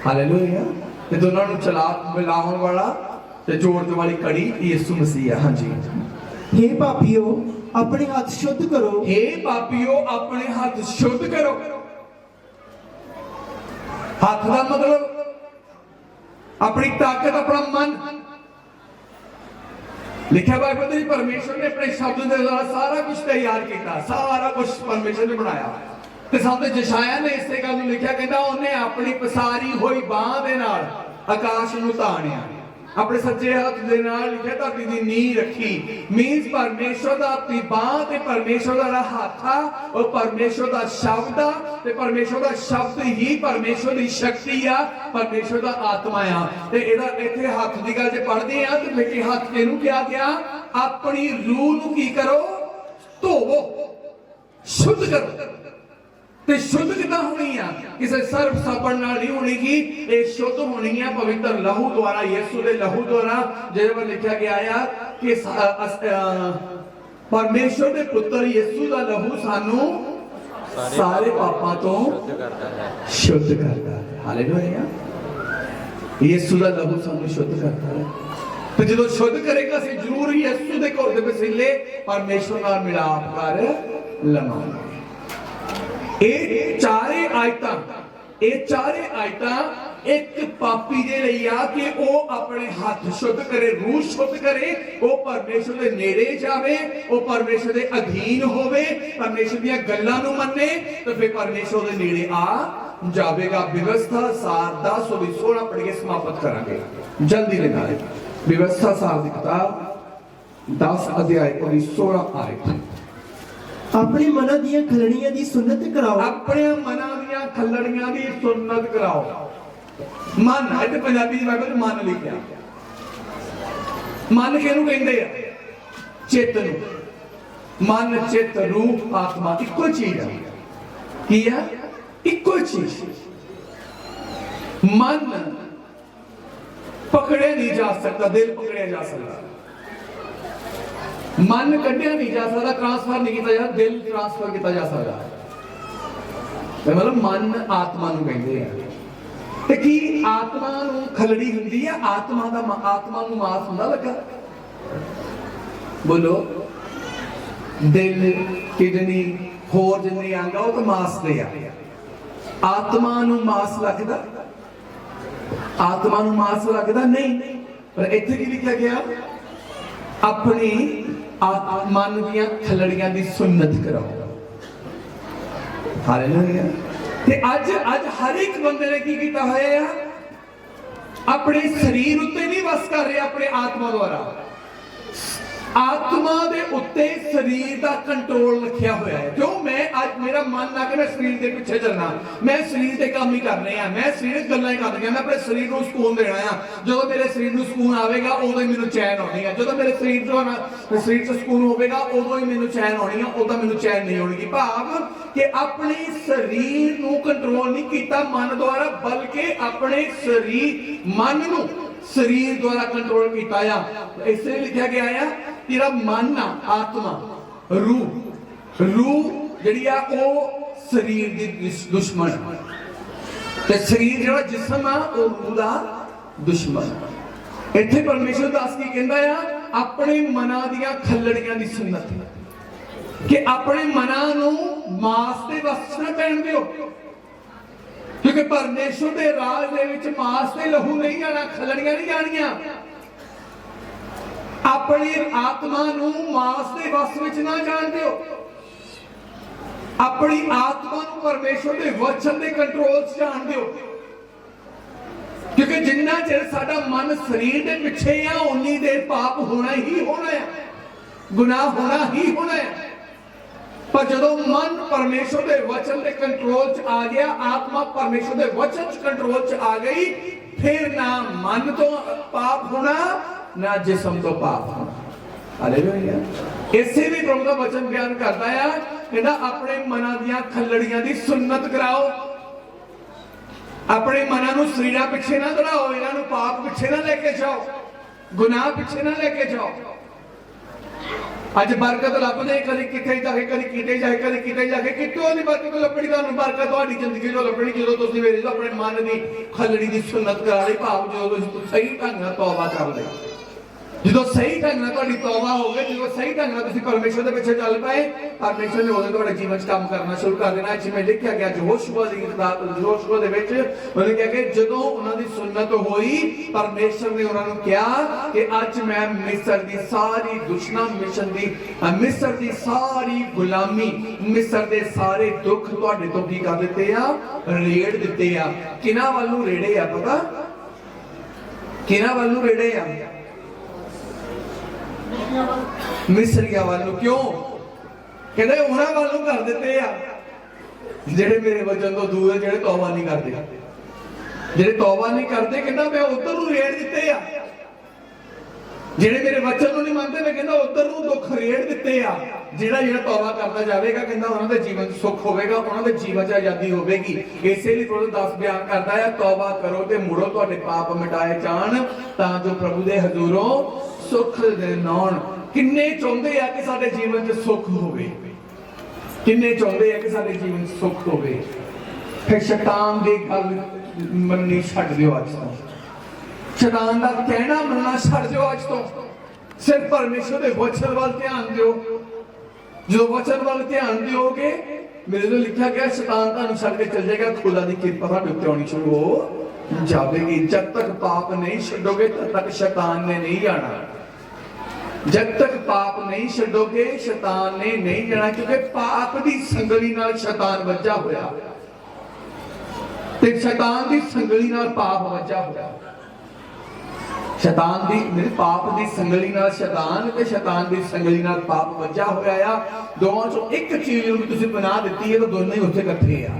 हालेलुया, ते दोनों नु चला मिलाउण वाला ते जोड़न वाली कड़ी यीशु मसीह है। हां जी।
हे पापियो अपने हाथ शुद्ध करो।
हे पापियो अपने हाथ शुद्ध करो। हाथ का मतलब अपनी ताकत, अपना मन। लिखा बाइबल में परमेश्वर ने अपने शब्द के द्वारा सारा कुछ तैयार किया, सारा कुछ परमेश्वर ने बनाया। ते सामने जशाया ने इसे गल नूं लिखिया, कहंदा उन्हें अपनी पसारी हुई बांह दे नाल आकाश नूं ताणिया, अपने सज्जे हाथ दे नाल लिखिया धरती दी नींह रखी। मींस परमेश्वर दा अपनी बांह ते परमेश्वर दा हाथ आ, और परमेश्वर दा शब्द आ, ते परमेश्वर दा शब्द ही परमेश्वर दी शक्ति आ, परमेश्वर दा आत्मा आ। ते एदा इथे हाथ दी गल जे पढ़दे आ ते लेके हाथ किहनूं किहा गया? अपनी रूह नूं की करो? धोवो, शुद्ध करो। ते शुद्ध किदां होनी आ? किसी सर्फ साबण नाल नहीं होनी की, ये शुद्ध होनी है पवित्र लहू द्वारा, यीशु दे लहू द्वारा। जिहदे पर लिखा गया है कि परमेश्वर दे पुत्र यीशु दा लहू सानू सारे पापां तो शुद्ध करता है। हालेलुया, यीशु दा लहू सानू शुद्ध करता है। तो जो शुद्ध करेगा असीं जरूर यीशु दे कोल दे वसीले परमेश्वर नाल मिलाप कर लवांगे। ये चारे आयतां एक पापी दे लई आ कि वो अपने हाथ शुद्ध करे, रूह शुद्ध करे, वो परमेश्वर दे नेड़े जावे, वो परमेश्वर दे अधीन होवे, परमेश्वर दी गल्लां नूं मन्ने, तो फिर परमेश्वर दे नेड़े आ जावेगा। व्यवस्था सार 10 और 16 पढ़ के समाप्त करांगे जल्दी ले नाल। व्यवस्था सार दी किताब 10 अध्याय और 16 आयत।
अपने मना दियां खलड़ियां दी सुन्नत कराओ।
अपने मना दियां खलड़ियां दी सुन्नत कराओ। मन इत्थे पंजाबी दी बाइबल मन लिखिया। मन किहनूं कहंदे आ? चित्त नूं। मन, चित्त, रूह, आत्मा इक्को चीज है। की है? इक्को चीज। मन पकड़े नहीं जा सकता, दिल पकड़े जा सकता। मन कढ़िया नहीं जा सकता, ट्रांसफर नहीं किया जा, दिल ट्रांसफर किया जा सकता। मतलब मन आत्मा नूं कहंदे आ। ते की आत्मा नूं खलड़ी हुंदी है? आत्मा नूं मास हुंदा लगा? बोलो, दिल, किडनी, होर जिन्ने अंग आ, तो मास दे आ। आत्मा नूं मास लगदा? आत्मा नूं मास लगदा नहीं। पर इत्थे की लिखिया गया? अपनी मन दियां खलड़ियां दी सुन्नत कराओ। हालेलुया। ते अज हर एक बंदे ने की कीता होया? अपने शरीर उत्ते नहीं बस कर रहे, अपने आत्मा द्वारा। आत्मा दे उत्ते शरीर दा कंट्रोल रखिया होया है। क्यों? मैं आज मेरा मन ना कि मैं शरीर के पीछे चलना, मैं शरीर के काम ही करने हैं, मैं शरीर गल्लां ही करनी है, मैं अपने शरीर को सुकून देना है। जो मेरे शरीर को सुकून आवेगा उदों ही मैनूं चैन होनी है। जो मेरे शरीर से सुकून होवेगा उदों ही मैनूं चैन होनी है, उदों मैनूं चैन नहीं होगी। भाव कि अपने शरीर को कंट्रोल नहीं किया मन द्वारा, बल्कि अपने शरीर मन नूं शरीर द्वारा कंट्रोल किया। इसलिए लिखा गया है तेरा मन आ, आत्मा, रूह जिहड़ी आ वो शरीर दी दुश्मन, ते शरीर जिहड़ा जिस्म आ वो रूह दा दुश्मन। इत्थे परमेश्वर दास की कहंदा आ? अपने मना दियां खलड़ियां दी सुन्नत, कि अपने मना नूं मास दे वस ना पैण दिओ। क्योंकि परमेश्वर के राज दे विच मास ते लहू नहीं जाना, खलड़ियां नहीं जानियां। अपनी आत्मा नूं मास दे वस विच ना जाण दिओ। अपनी आत्मा नूं परमेश्वर के वचन के कंट्रोल च जाण दिओ। क्योंकि जिन्ना चिर साडा मन शरीर के पिछे आ उन्नी देर पाप होना ही होना है, गुनाह होना ही होना है। पर जदों मन परमेश्वर के वचन के कंट्रोल च आ गया, आत्मा परमेश्वर के वचन च कंट्रोल च आ गई, फिर ना मन तो पाप होना ना जिस्म तो पाप होना। हालेलुया। इसे भी प्रभु का वचन बयान करता है, कहता अपने मना दियां खलड़ियां दी सुन्नत कराओ, अपने मना नूं शरीरा पिछे ना दौड़ाओ, इन्हां नूं पाप पिछे ना लेके जाओ, गुनाह पिछे ना लेके जाओ। अज बरकत लभदे कदी किथे जाके कदी किते जाके कदी किते जाके, कितों दी बरकत लभणी, तुहानूं बरकत तुहाडी जिंदगी चों लभणी जदों तुसीं मेरे तो अपने मन दी खलड़ी दी सुन्नत करा लई, भाव जदों तुसीं सही ढंग नाल तौबा कर लई, जो सही ढंग नाल तुहाडी तौबा हो गई, जो सही ढंग नाल तुसीं परमेश्वर दे पिछे चल पाए, परमेश्वर ने उहदे तुहाडे जीवन च काम करना शुरू कर देना। जिवें लिखिया गया यहोशुआ दी किताब यहोशुआ दे विच उहने कहा कि जदों उहनां दी सुन्नत होई, परमेश्वर ने उहनां नूं कहा कि अज मैं मिस्र दी सारी दुश्मन मिस्र दी सारी गुलामी, मिस्र दे सारे दुख तुहाडे तो की कर दित्ते आ, रेड़ दित्ते आ। किन्हां वल नूं रेड़े आ पता? किन्हां वल नूं रेड़े आ? मिस्रिया वालों। क्यों? कहते उन्हां वालों कर देते आ जेड़े मेरे वचन तो दूर है, जेड़े तौबा नहीं करते, जेड़े तौबा नहीं करते, कहता मैं उधर नूं रेड़ दिते आ, जेड़े मेरे वचन नूं नहीं मानते, मैं कहता उधर नूं दुख रेड़ दिते आ। जेड़ा जेड़ा तौबा करता जाएगा, कहता उन्हां दे जीवन च सुख होवेगा, उन्हां दे जीवन च आजादी होवेगी। इसे लिए प्रभु 10 बयान करता है, तौबा करो ते मुड़ो, तुहाडे पाप मिटाए जाण, तां जो प्रभु दे हजूरों सुख दे नाउण। किन्ने चाहुंदे आ कि साडे जीवन च सुख होवे, किन्ने चाहुंदे आ कि साडे जीवन च सुख होवे। फिर शैतान दी गल मननी छड्ड दिओ अज तो, शैतान दा कहना मनना छड्ड दिओ अज तो, सिर्फ परमेश्वर दे वचन वाल ध्यान दिओ। जो वचन वाल ध्यान दिओगे, मेरे तो लिखा गया शैतान तुहानूं छड्ड के चल जाएगा, खुदा दी किरपा तुहाडे उत्ते आउणी शुरू हो जाएगी। जब तक पाप नहीं छड्डोगे तब तक शैतान ने नहीं जाना, जब तक पाप नहीं छड्डोगे शैतान ने नहीं जाना, क्योंकि पाप दी संगली नाल शैतान वज्जा होया, ते शैतान दी संगली नाल पाप वज्जा होया। शैतान दी पाप दी संगली नाल शैतान ते शैतान दी संगली नाल पाप वज्जा होया आ। दोवां चों एक चीज नूं तुसीं बना दित्ती है, तो दोनों ही उत्थे इकट्ठे आ,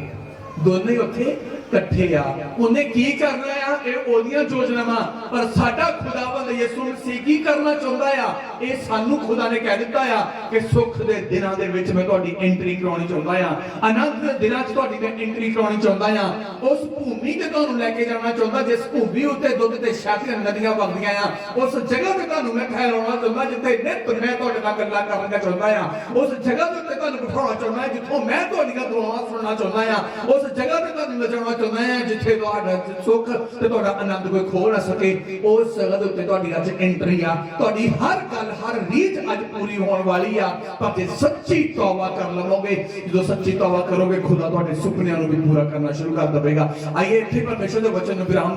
दोनों ही उत्थे इकट्ठे आ। उन्हें की करना है, ये ओदियां योजनावां, पर साडा खुदावंद यीशु मसीह की करना चाहुंदा आ, ये सानू खुदा ने कह दित्ता आ कि सुख दे दिनां दे विच मैं तुहाडी एंट्री कराउणी चाहुंदा आ, आनंद दे दिनां च तुहाडी मैं एंट्री कराउणी चाहुंदा आ। उस भूमि ते तुहानू लैके जाना चाहुंदा जिस भूमि उत्ते दुੱਧ ते शहद ਦੀਆਂ नदियां वगदियां आ, उस जगह ते तुहानू मैं ठहराउणा चाहुंदा जिੱਥੇ नित मैं तुहाडे नाल गल्लां करना चाहुंदा आ, उस जगह ते तुहानू बिठाउणा चाहुंदा आ जिੱਥੋਂ मैं तुहाडीਆਂ दुआवां सुनना चाहुंदा आ, उस जगह ते तुहानू लिजाउणा चाहुंदा आ जिੱਥੇ ਤੁਹਾਡਾ ਸੁੱਖ ਤੇ ਤੁਹਾਡਾ ਆਨੰਦ ਕੋਈ ਖੋ ਨਾ ਸਕੇ। ਉਸ ਜਗ੍ਹਾ ਦੇ ਉੱਤੇ ਤੁਹਾਡੀ ਅੱਜ ਐਂਟਰੀ ਆ, ਤੁਹਾਡੀ ਹਰ ਗੱਲ ਹਰ ਰੀਝ ਅੱਜ ਪੂਰੀ ਹੋਣ ਵਾਲੀ ਆ, ਪਰ ਜੇ ਸੱਚੀ ਤੌਬਾ ਕਰ ਲਵੋਗੇ, ਜਦੋਂ ਸੱਚੀ ਤੌਬਾ ਕਰੋਗੇ, ਖੁਦਾ ਤੁਹਾਡੇ ਸੁਪਨਿਆਂ ਨੂੰ ਵੀ ਪੂਰਾ ਕਰਨਾ ਸ਼ੁਰੂ ਕਰ ਦੇਵੇਗਾ। ਆਈਏ ਇੱਥੇ ਪਰਮੇਸ਼ਰ ਦੇ ਵਚਨ ਨੂੰ ਵਿਰਾਮ